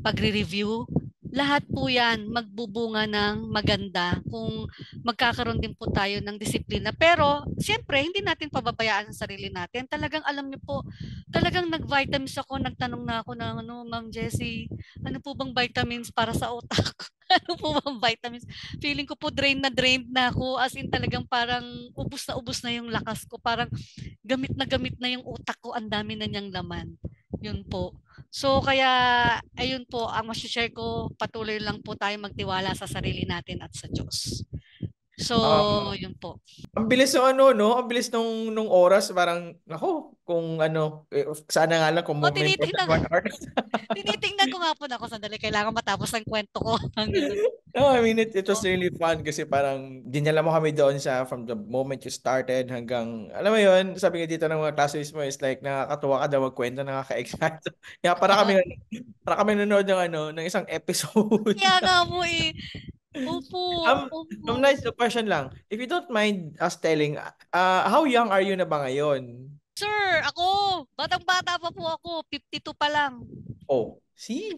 pagre-review. Lahat po yan magbubunga ng maganda kung magkakaroon din po tayo ng disiplina. Pero, siyempre, hindi natin pababayaan ang sarili natin. Talagang alam niyo po, talagang nag-vitamins ako, nagtanong na ako ng Ma'am Jessie, ano po bang vitamins para sa utak? Ano po bang vitamins? Feeling ko po drained na ako. As in talagang parang ubus na yung lakas ko. Parang gamit na yung utak ko. Ang dami na niyang laman. Yun po. So kaya ayun po ang share ko, patuloy lang po tayo magtiwala sa sarili natin at sa Diyos. So yun po. Ang bilis ng no? Ang bilis nung oras. Parang, nako, kung sana nga lang kung O may more than 1 hour. tinitingnan ko nga po na ako sandali. Kailangan matapos ang kwento ko. No, I mean, it was really fun kasi parang dinala mo kami doon from the moment you started hanggang, alam mo yun, sabi nga dito ng mga classmates mo is like, nakakatuwa ka daw magkwento, nakaka-excite. Kaya para kami nanonood ng isang episode. Kaya nga po eh. Opo, Um, opo. Nice, question lang. If you don't mind us telling, how young are you na ba ngayon? Sir, ako, batang-bata pa po ako, 52 pa lang. Oh, see?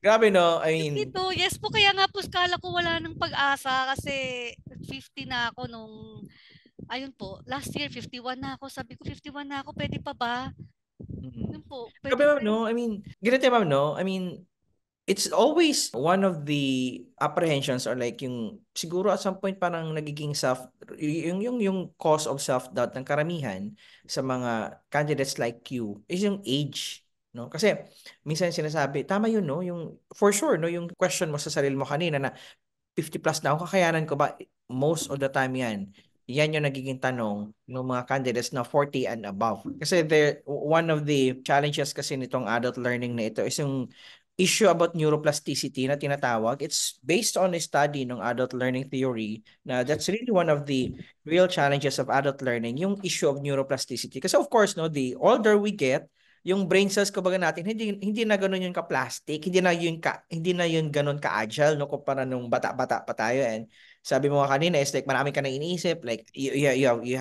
Grabe, no? I mean, 52, yes po, kaya nga po skala ko wala ng pag-asa kasi 50 na ako nung, ayun po, last year 51 na ako. Sabi ko 51 na ako, pwede pa ba? Yun po, grabe, pwede pa. ma'am, no? I mean, ganito, ma'am, no? I mean, it's always one of the apprehensions or like yung siguro at some point parang nagiging yung cause of self-doubt ng karamihan sa mga candidates like you is yung age, no? Kasi minsan sinasabi, tama yun, no? Yung for sure, no, yung question mo sa sarili mo kanina na 50 plus na ako, kakayanan ko ba? Most of the time yan. Yan yung nagiging tanong ng mga candidates na 40 and above. Kasi one of the challenges kasi nitong adult learning na ito is yung issue about neuroplasticity na tinatawag. It's based on a study ng adult learning theory na that's really one of the real challenges of adult learning, yung issue of neuroplasticity. Kasi of course, no, the older we get, yung brain cells kumbaga natin hindi na ganoon yung ka-plastic, hindi na yun ganoon ka-agile no kumpara nung bata-bata pa tayo. And sabi mo kanina is like marami ka na iniisip, like you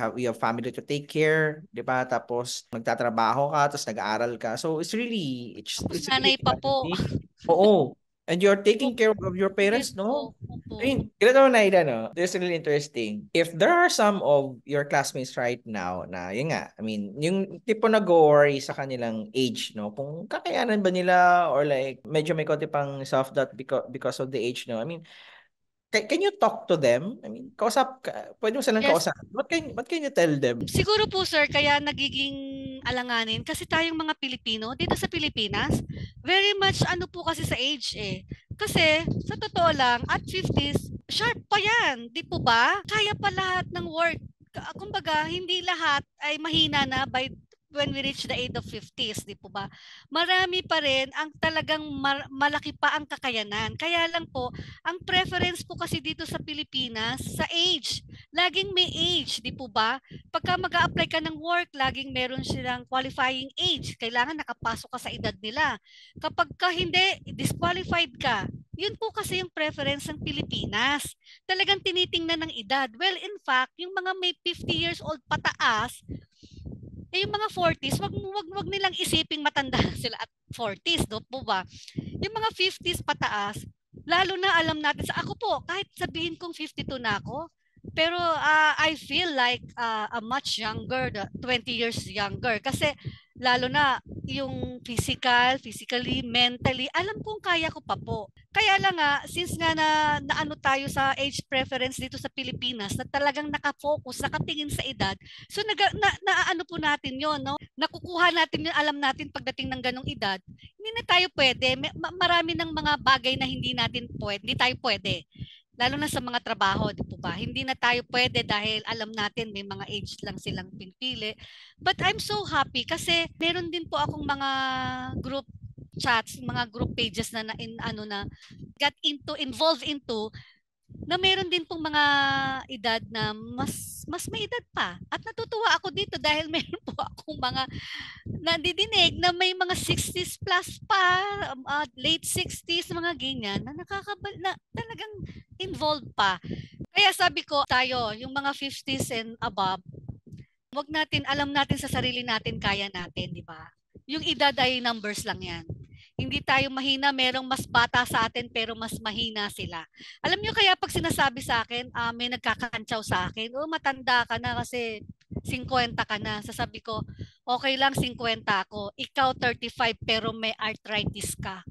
have family to take care, 'di ba? Tapos nagtatrabaho ka, tapos nag-aaral ka. So Tapos it's really nanay pa po. challenging. Oo. And you're taking care Opo, of your yes parents, no? po. Opo. I mean, ganito na Ida, no? This is really interesting. If there are some of your classmates right now na, yun nga, I mean, yung tipo na go-worry sa kanilang age, no? Kung kakayanan ba nila or like, medyo may konti pang self-doubt because of the age, no? I mean, can you talk to them? I mean, pwede mo silang Yes. kausap. What can you tell them? Siguro po sir, kaya nagiging alanganin kasi tayong mga Pilipino dito sa Pilipinas, very much ano po kasi sa age eh. Kasi sa totoo lang, at 50s, sharp pa yan, di po ba? Kaya pa lahat ng work. Kumbaga, hindi lahat ay mahina na by when we reach the age of 50s, di po ba? Marami pa rin ang talagang malaki pa ang kakayanan. Kaya lang po, ang preference po kasi dito sa Pilipinas, sa age. Laging may age, di po ba? Pagka mag-a-apply ka ng work, laging meron silang qualifying age. Kailangan nakapasok ka sa edad nila. Kapag ka hindi, disqualified ka. Yun po kasi yung preference ng Pilipinas. Talagang tinitingnan ng edad. Well, in fact, yung mga may 50 years old pataas, yung mga 40s, wag nilang isiping matanda sila at 40s, do po ba? Yung mga 50s pataas, lalo na alam natin sa ako po, kahit sabihin kong 52 na ako, pero I feel like a much younger, 20 years younger. Kasi lalo na yung physically, mentally, alam kong kaya ko pa po. Kaya lang nga, since nga na ano tayo sa age preference dito sa Pilipinas, na talagang nakafocus, nakatingin sa edad, so ano po natin yon, no? Nakukuha natin yun, alam natin pagdating ng ganong edad, hindi na tayo pwede. Marami ng mga bagay na hindi tayo pwede. Lalo na sa mga trabaho, di po ba? Hindi na tayo pwede dahil alam natin may mga age lang silang pinpili. But I'm so happy kasi meron din po akong mga group chats, mga group pages na involved into na meron din pong mga edad na mas mas may edad pa. At natutuwa ako dito dahil meron po akong mga nadidinig na may mga 60s plus pa, late 60s, mga ganyan, na na talagang involved pa. Kaya sabi ko, tayo, yung mga 50s and above, wag natin, alam natin sa sarili natin, kaya natin, di ba? Yung edad ay numbers lang yan. Hindi tayo mahina, merong mas bata sa atin pero mas mahina sila. Alam nyo kaya pag sinasabi sa akin, may nagkakantsaw sa akin, oh matanda ka na kasi 50 ka na. Sasabi ko, okay lang 50 ako. Ikaw 35 pero may arthritis ka.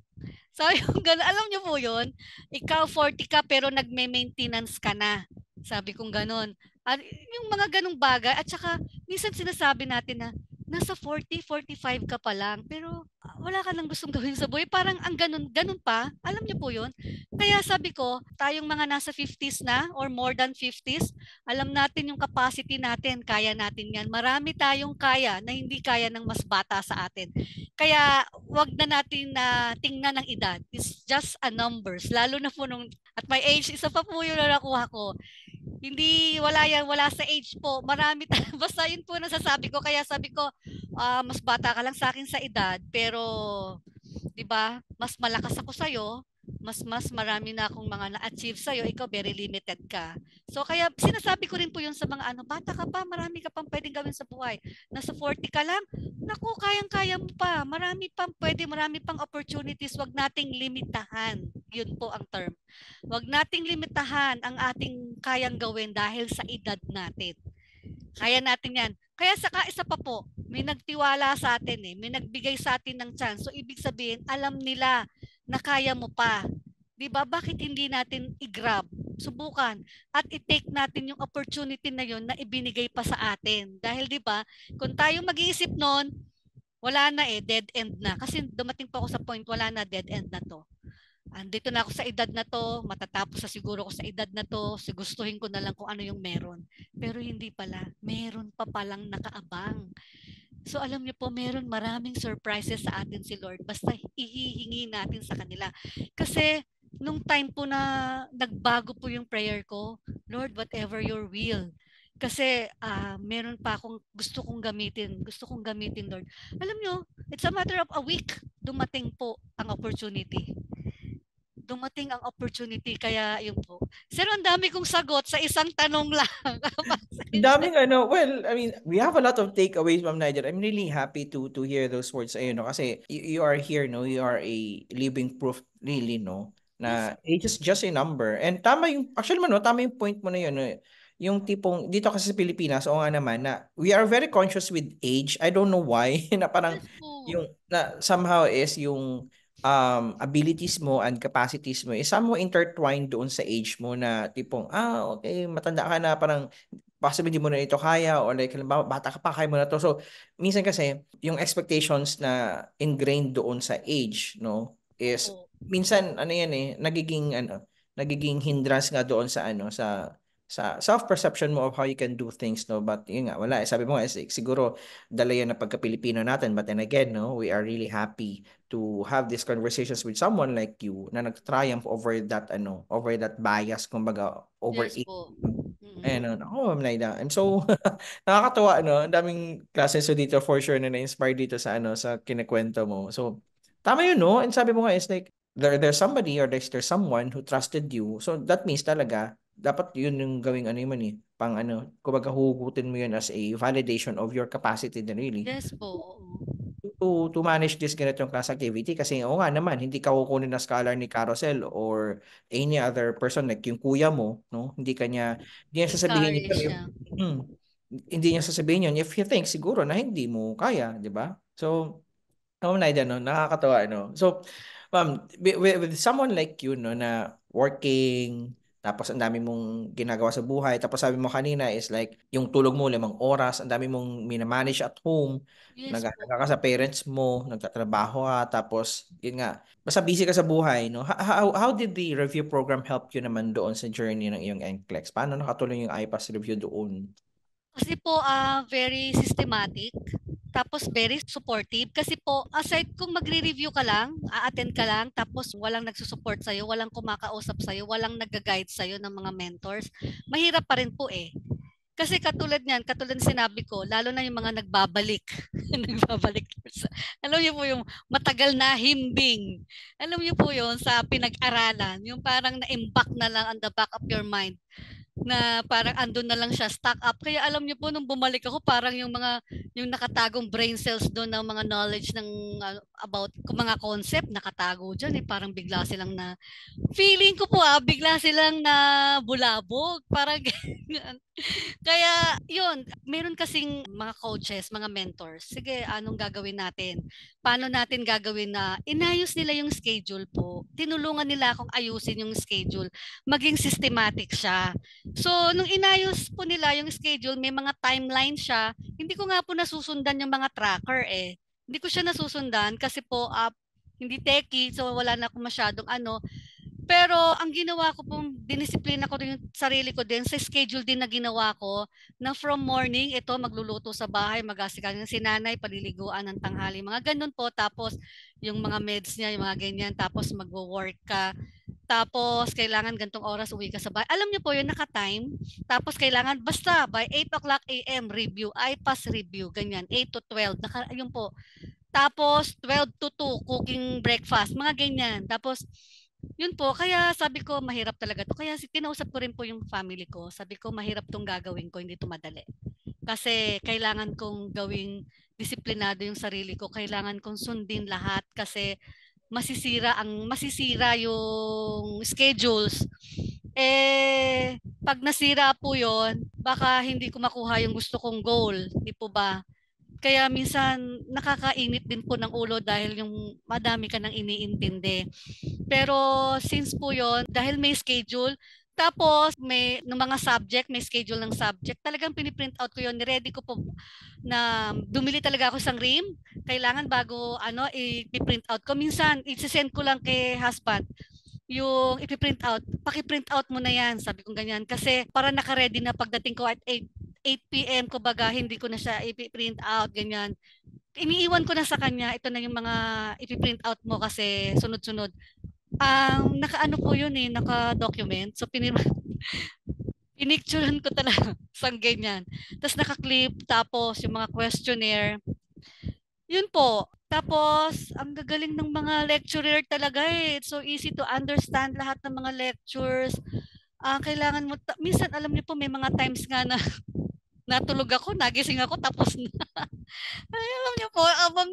So yung gano'n, alam nyo po yun? Ikaw 40 ka pero nagme-maintenance ka na. Sabi kong gano'n. At yung mga ganong bagay. At saka minsan sinasabi natin na nasa 40, 45 ka pa lang pero wala ka nang gustong gawin sa buhay. Parang ang ganun pa. Alam niyo po yun? Kaya sabi ko, tayong mga nasa 50s na or more than 50s, alam natin yung capacity natin. Kaya natin yan. Marami tayong kaya na hindi kaya ng mas bata sa atin. Kaya wag na natin na tingnan ng edad. It's just a numbers. Lalo na po nung at my age, isa pa po yung nakuha ko. Hindi, wala yan, wala sa age po. Marami, basta yun po nasasabi ko. Kaya sabi ko, mas bata ka lang sa akin sa edad, pero, di ba, mas malakas ako sa'yo, mas marami na akong mga na-achieve sa'yo, ikaw very limited ka. So kaya sinasabi ko rin po yun sa mga bata ka pa, marami ka pang pwedeng gawin sa buhay. Nasa 40 ka lang, naku, kayang-kaya mo pa. Marami pang pwede, marami pang opportunities, wag nating limitahan. Yun po ang term. Wag nating limitahan ang ating kayang gawin dahil sa edad natin. Kaya natin yan. Kaya saka isa pa po, may nagtiwala sa atin may nagbigay sa atin ng chance. So ibig sabihin, alam nila na kaya mo pa. 'Di ba? Bakit hindi natin i-grab, subukan at i-take natin yung opportunity na yon na ibinigay pa sa atin. Dahil 'di ba, kung tayo mag-iisip noon, wala na dead end na. Kasi dumating pa ako sa point, wala na, dead end na to. Andito na ako sa edad na to, matatapos sa siguro ko sa edad na to, gustuhin ko na lang kung ano yung meron. Pero hindi pala, meron pa palang nakaabang. So alam niyo po, meron maraming surprises sa atin si Lord, basta ihihingi natin sa kanila. Kasi nung time po na nagbago po yung prayer ko, Lord, whatever your will. Kasi meron pa akong gusto kong gamitin, Lord. Alam niyo, it's a matter of a week, dumating po ang opportunity. Kaya yun po. Sir, ang dami kong sagot sa isang tanong lang. Daming well, I mean, we have a lot of takeaways from Nigel. I'm really happy to hear those words no, kasi you are here, no, you are a living proof really, no, Yes. na age is just a number. And tama yung actually man, no, tama yung point mo na yun, no, yung tipong dito kasi sa Pilipinas, o nga naman na we are very conscious with age. I don't know why na parang Yes po. yung na somehow is yung abilities mo and capacities mo is somehow intertwined doon sa age mo na tipong okay, matanda ka na, parang possibly hindi mo na ito kaya, or like halimbawa bata ka pa, kaya mo na to. So minsan kasi yung expectations na ingrained doon sa age, no, is Opo. minsan nagiging hindrance nga doon sa sa self-perception mo of how you can do things, no. But yun nga, wala sabi mo nga, siguro dala yan na pagka-Pilipino natin. But then again, no, we are really happy to have these conversations with someone like you na nag-triumph over that over that bias, kumbaga, over Yes it. po. Ayan, Ma'am Laida. And so, nakakatuwa, Ang daming classes so dito for sure na na-inspire dito sa sa kinikwento mo. So, tama yun, no? And sabi mo nga is like, there's somebody or there's someone who trusted you. So, that means talaga, dapat yun yung gawing yun pang kumbaga hugutin mo yun as a validation of your capacity din really Yes po. to manage this ganitong class activity, kasi oo nga naman, hindi ka kukunin na scholar ni Carousel or any other person like yung kuya mo, no? Hindi niya sasabihin yun Encourage if, siya. mm, hindi niya sasabihin yun if he thinks siguro na hindi mo kaya, di ba? So, Naida, no? Nakakatawa, no? So, ma'am, with someone like you, no, na working, tapos ang dami mong ginagawa sa buhay, tapos sabi mo kanina is like, yung tulog mo 5 oras, ang dami mong minamanage at home, Yes po. nag-alaga ka sa parents mo, nagtatrabaho ka, tapos, yun nga, basta busy ka sa buhay, no? How did the review program help you naman doon sa journey ng iyong NCLEX? Paano nakatulong yung IPAS review doon? Kasi po, very systematic. Tapos very supportive. Kasi po, aside kung magre-review ka lang, a-attend ka lang, tapos walang nagsusupport sa'yo, walang kumakausap sa'yo, walang nag-guide sa'yo ng mga mentors, mahirap pa rin po Kasi katulad niyan, katulad ng sinabi ko, lalo na yung mga nagbabalik. Nagbabalik. Alam niyo po yung matagal na himbing. Alam niyo po yun sa pinag-aralan. Yung parang na-impact na lang on the back of your mind na parang andun na lang siya, stock up. Kaya alam niyo po, nung bumalik ako, parang yung nakatagong brain cells doon ng mga knowledge ng about mga concept, nakatago dyan. Parang bigla silang feeling ko po bigla silang na bulabog. Parang ganyan. Kaya, yun, meron kasing mga coaches, mga mentors. Sige, anong gagawin natin? Paano natin gagawin na inayos nila yung schedule po? Tinulungan nila akong ayusin yung schedule. Maging systematic siya. So, nung inayos po nila yung schedule, may mga timeline siya. Hindi ko nga po nasusundan yung mga tracker eh. Hindi ko siya nasusundan kasi po hindi techie, so wala na akong masyadong pero ang ginawa ko pong dinisiplina ko rin yung sarili ko din sa schedule din na ginawa ko na from morning, ito magluluto sa bahay, mag-aasikaso ng sinanay, paliliguan ng tanghali, mga ganun po. Tapos yung mga meds niya, yung mga ganyan. Tapos magwo-work ka. Tapos kailangan gantong oras uwi ka sa bahay. Alam niyo po yun, naka-time. Tapos kailangan basta by 8 o'clock a.m. review, IPAS review, ganyan, 8 to 12. Yun po. Tapos 12 to 2, cooking breakfast, mga ganyan. Tapos yun po, kaya sabi ko mahirap talaga to. Kaya kinausap ko rin po yung family ko. Sabi ko mahirap tong gagawin ko, hindi to madali. Kasi kailangan kong gawing disiplinado yung sarili ko. Kailangan kong sundin lahat kasi masisira yung schedules. Pag nasira po yon, baka hindi ko makuha yung gusto kong goal. Di po ba? Kaya minsan nakakainit din po ng ulo dahil yung madami ka nang iniintindi. Pero since po yon, dahil may schedule, tapos may ng mga subject, may schedule ng subject, talagang piniprint out ko yon, ready ko po na bumili talaga ako isang rim. Kailangan bago i-print out ko. Minsan, i-send ko lang kay husband yung ipiprint out, paki-print out mo na yan, sabi ko ganyan. Kasi para naka-ready na pagdating ko at 8 p.m. ko baga, hindi ko na siya ipiprint out, ganyan. Iniiwan ko na sa kanya, ito na yung mga ipiprint out mo kasi sunod-sunod. Naka-ano po yun naka-document. So, pinicturean ko talaga sang ganyan. Tapos naka-clip, tapos yung mga questionnaire. Yun po. Tapos, ang gagaling ng mga lecturer talaga eh. It's so easy to understand lahat ng mga lectures. Kailangan mo, minsan alam niyo po, may mga times nga na natulog ako, nagising ako, tapos na. Ay, alam niyo po, abang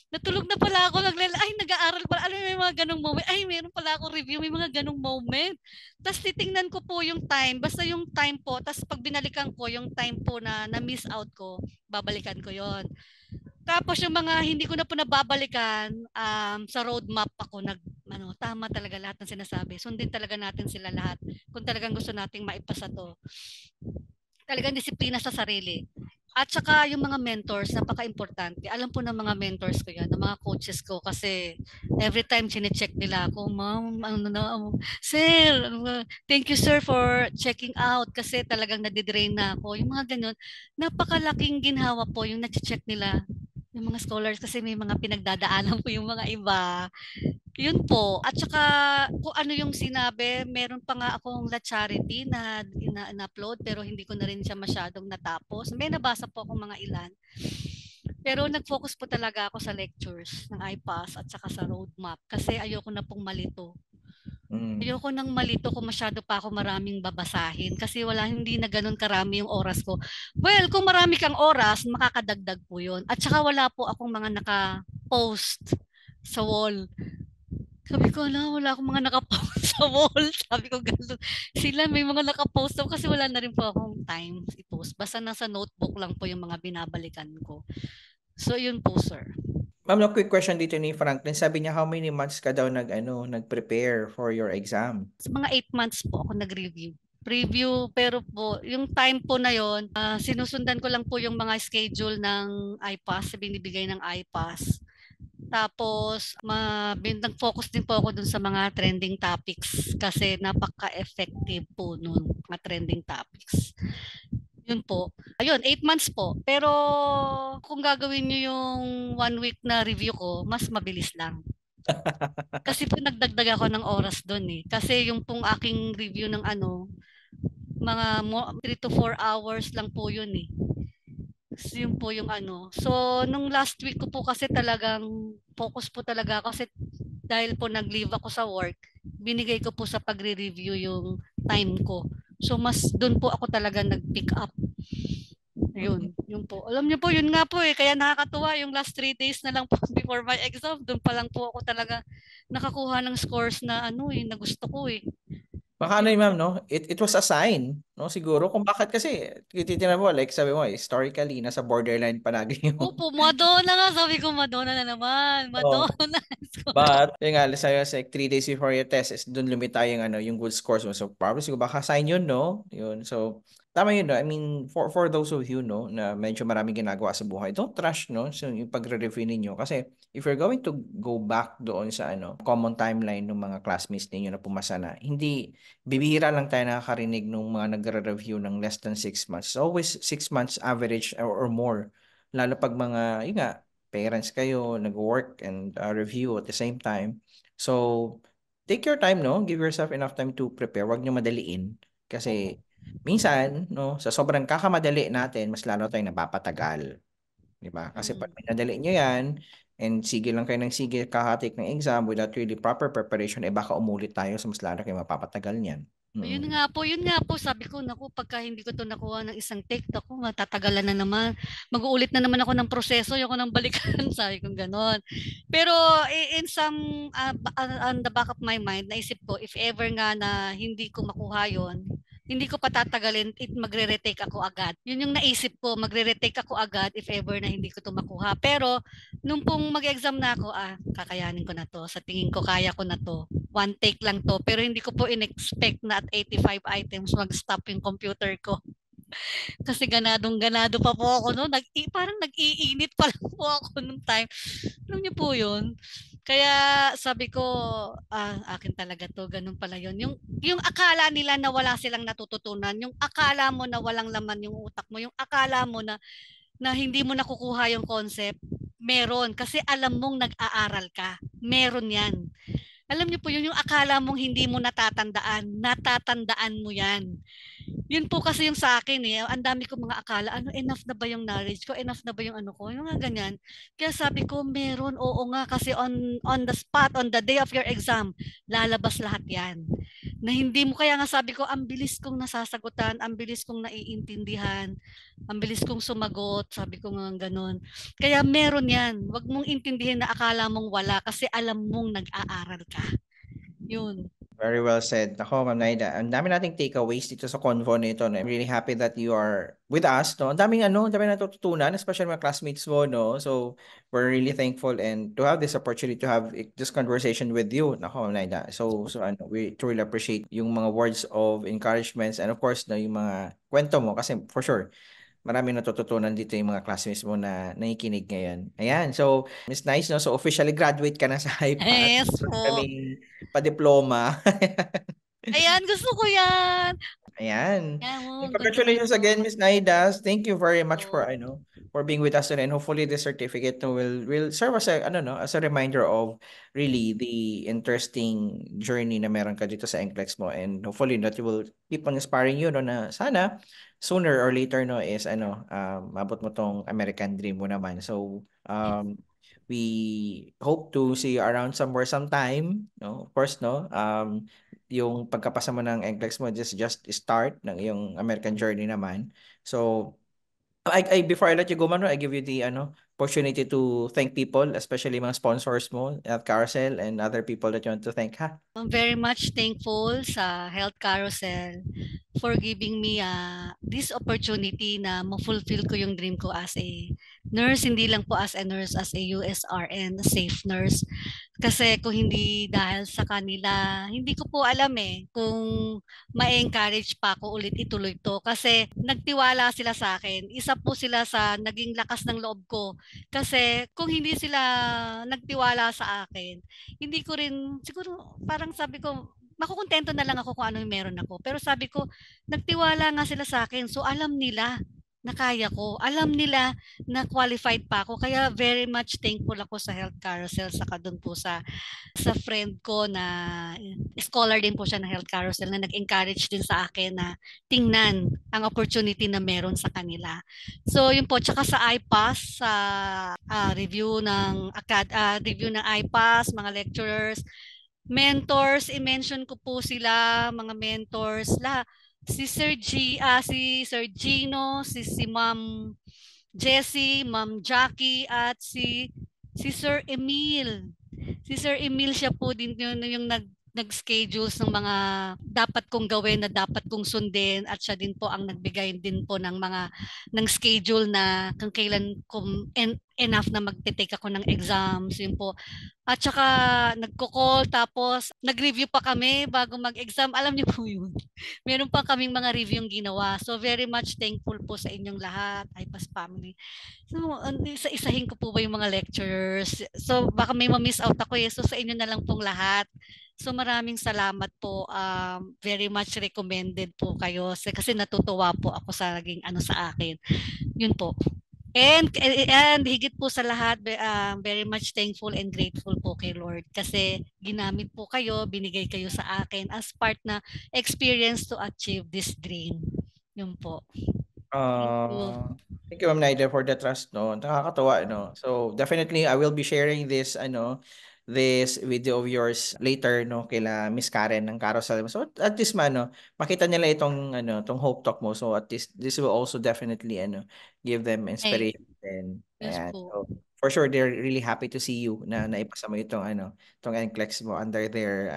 natulog na pala ako, nag-aaral pala. Alam mo, may mga ganong moment. Ay, meron pala ako review, may mga ganong moment. Tapos titingnan ko po yung time, basta yung time po, tapos pag binalikan ko yung time po na na-miss out ko, babalikan ko yon. Tapos yung mga hindi ko na po nababalikan, sa roadmap ako tama talaga lahat ng sinasabi. Sundin talaga natin sila lahat kung talagang gusto nating maipasa to. Talagang disiplina sa sarili. At saka yung mga mentors, napaka-importante. Alam po ng mga mentors ko yan, ng mga coaches ko kasi every time chinecheck nila ako, ma'am, sir, thank you sir for checking out kasi talagang nadidrain na ako. Yung mga ganun, napakalaking ginhawa po yung na-check nila. Yung mga scholars kasi may mga pinagdadaanan po yung mga iba. Yun po. At saka kung ano yung sinabi, meron pa nga akong La Charity na upload pero hindi ko na rin siya masyadong natapos. May nabasa po akong mga ilan. Pero nag-focus po talaga ako sa lectures ng IPAS at saka sa roadmap kasi ayoko na pong malito. Ayoko nang malito kung masyado pa ako maraming babasahin kasi hindi na ganun karami yung oras ko. Well, kung marami kang oras, makakadagdag po yun. At saka wala po akong mga naka-post sa wall. Sabi ko, wala akong mga nakapost sa wall. Sabi ko, gano'n. Sila may mga nakapost daw kasi wala na rin po akong time i-post. Basta nasa notebook lang po yung mga binabalikan ko. So, yun po, sir. Ma'am, no, quick question dito ni Franklin. Sabi niya, how many months ka daw nag-prepare for your exam? Sa mga 8 months po ako nag-review. Preview, pero po, yung time po na yon, sinusundan ko lang po yung mga schedule ng IPAS, binibigay ng IPAS. Tapos, nag-focus din po ako dun sa mga trending topics kasi napaka-effective po nun, mga trending topics. Yun po. Ayun, 8 months po. Pero kung gagawin nyo yung 1 week na review ko, mas mabilis lang. Kasi po nagdagdag ako ng oras doon eh. Kasi yung pong aking review ng mga 3 to 4 hours lang po yun eh. Yun po yung ano. So, nung last week ko po kasi talagang focus po talaga ako kasi dahil po nag-leave ako sa work, binigay ko po sa pagre-review yung time ko. So, mas doon po ako talaga nag-pick up. Yun, yun po. Alam niyo po, yun nga po eh. Kaya nakakatuwa yung last 3 days na lang po before my exam. Doon pa lang po ako talaga nakakuha ng scores na ano eh, na gusto ko eh. Baka ano yun, ma'am, no? It was a sign, no? Siguro kung bakit kasi, titinan mo, like sabi mo, historically, nasa borderline palagi yung Opo, Madonna nga. Sabi ko, Madonna na naman. oh. Madonna. But, yung nga, sa'yo, sa like, 3 days before your test, is doon lumitaw yung, ano, yung good scores mo. So, probably, siguro, baka sign yun, no? Yun. So, tama yun, no? I mean, for those of you, no, na medyo maraming ginagawa sa buhay, don't rush, no? So, yung pagre-review ninyo. Kasi, if you're going to go back doon sa, ano, common timeline ng mga classmates ninyo na pumasa na, hindi, bibihira lang tayo nakakarinig ng mga nagre-review ng less than 6 months. It's always 6 months average or more. Lalo pag mga, yun nga, parents kayo, nag-work and review at the same time. So, take your time, no? Give yourself enough time to prepare. Huwag nyo madaliin. Kasi, minsan, no, sa sobrang kakamadali natin, mas lalo tayong napapatagal. Di ba? Kasi pag minadali nyo yan, and sige lang kayo ng sige kakatik ng exam without really proper preparation, eh baka umulit tayo sa mas lalo kayo mapapatagal niyan. Yun nga po, sabi ko, naku, pagka hindi ko to nakuha ng isang take, naku, matatagalan na naman. Mag-uulit na naman ako ng proseso, yung nang balikan, sabi ko gano'n. Pero in some, on the back of my mind, naisip ko, if ever nga na hindi ko makuha yon, hindi ko patatagalin, magre-retake ako agad. Yun yung naisip ko, magre-retake ako agad if ever na hindi ko to makuha. Pero nung pong mag-exam na ako, kakayanin ko na to. Sa tingin ko, kaya ko na to. One take lang to. Pero hindi ko po in-expect na at 85 items mag-stop yung computer ko. Kasi ganado pa po ako noon. Parang nag-iinit pa lang po ako nung time. Alam niyo po yun? Kaya sabi ko, akin talaga to, ganun pala yun. Yung akala nila na wala silang natututunan, yung akala mo na walang laman yung utak mo, yung akala mo na hindi mo nakukuha yung concept, meron. Kasi alam mong nag-aaral ka. Meron yan. Alam niyo po yun, yung akala mong hindi mo natatandaan mo yan. Yun po kasi yung sa akin eh. Ang dami ko mga akala, enough na ba yung knowledge ko? Enough na ba yung ano ko? Yung mga ganyan. Kaya sabi ko, meron, oo nga, kasi on the spot, on the day of your exam, lalabas lahat yan. Na hindi mo, kaya nga sabi ko, ang bilis kong nasasagutan, ang bilis kong naiintindihan, ang bilis kong sumagot, sabi ko nga ganun. Kaya meron yan. Huwag mong intindihin na akala mong wala kasi alam mong nag-aaral ka. Yun. Very well said. Ako, Ma'am Naida, ang dami nating takeaways dito sa convo nito. No? I'm really happy that you are with us. No? Ang daming natututunan, especially mga classmates mo. No? So, we're really thankful and to have this opportunity to have this conversation with you. Nako, Ma'am Naida. We truly appreciate yung mga words of encouragements and of course, no, yung mga kwento mo kasi for sure, marami natututunan dito yung mga classmates mo na nakikinig ngayon. Ayan, so, Miss Nice, no? So, officially graduate ka na sa HiPath. Yes Meron po. kaming pa-diploma. Ayan, gusto ko yan. Ayan. Yan mo, ganda na Congratulations ito. again, Miss Naidas. Thank you very much So, for being with us today. And hopefully this certificate will serve as a reminder of really the interesting journey na meron ka dito sa NCLEX mo. And hopefully that you will keep on inspiring you, no, na sana sooner or later, no, is mabot mo tong American dream mo naman. So, we hope to see you around somewhere sometime, no? Of course, no. Yung pagkapasa mo ng NCLEX mo just start ng iyong American journey naman. So, before I let you go, Mano, I give you the opportunity to thank people, especially mga sponsors mo at Carousel and other people that you want to thank, ha? I'm very much thankful sa Health Carousel for giving me this opportunity na ma-fulfill ko yung dream ko as a nurse, hindi lang po as a nurse, as a USRN, safe nurse. Kasi kung hindi dahil sa kanila, hindi ko po alam kung ma-encourage pa ako ulit ituloy to. Kasi nagtiwala sila sa akin. Isa po sila sa naging lakas ng loob ko. Kasi kung hindi sila nagtiwala sa akin, hindi ko rin, siguro parang sabi ko, makukontento na lang ako kung ano yung meron ako. Pero sabi ko, nagtiwala nga sila sa akin. So alam nila na kaya ko. Alam nila na qualified pa ako. Kaya very much thankful ako sa Health Carousel, saka dun po sa friend ko na scholar din po siya ng Health Carousel, na nag-encourage din sa akin na tingnan ang opportunity na meron sa kanila. So yun po, tsaka sa IPAS, sa review ng review ng IPAS, mga lecturers, mentors, i-mention ko po sila, mga mentors, si Sir Gino, si Ma'am Jessie, Ma'am Jackie, at si Sir Emil. Si Sir Emil, siya po din yung nag-schedules ng mga dapat kong gawin, na dapat kong sundin, at siya din po ang nagbigay din po ng schedule na kung kailan enough na magte-take ako ng exams, yun po. At saka nagko-call, tapos nag-review pa kami bago mag-exam. Alam niyo po yun. Meron pa kaming mga review yung ginawa. So very much thankful po sa inyong lahat, IPAS family. So isa-isahin ko po ba yung mga lecturers? So baka may ma-miss out ako eh. So sa inyo na lang pong lahat. So maraming salamat po. Very much recommended po kayo kasi natutuwa po ako sa naging sa akin. Yun po. And higit po sa lahat, very much thankful and grateful po kay Lord kasi ginamit po kayo, binigay kayo sa akin as part na experience to achieve this dream. Yun po. Thank you, Ma'am Naida, for the trust, no? Nakakatawa, no? So, definitely, I will be sharing this, this video of yours later, no, kila Miss Karen ng Carousel. So, at least, makita nila itong Hope Talk mo. So, at least, this will also definitely, give them inspiration. And, Yes so, for sure, they're really happy to see you na naipasa mo itong NCLEX mo under their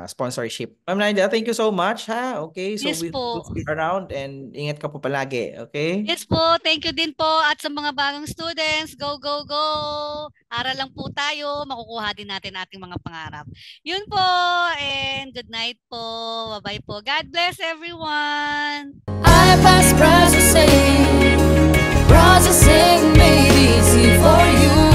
sponsorship. Ma'am Naida, thank you so much, ha? Okay, so yes we'll see you around and ingat ka po palagi, okay? Yes po, thank you din po. At sa mga bagong students, go, go, go! Aral lang po tayo, makukuha din natin ating mga pangarap. Yun po, and good night po. Bye-bye po. God bless everyone! IPAS processing made easy for you.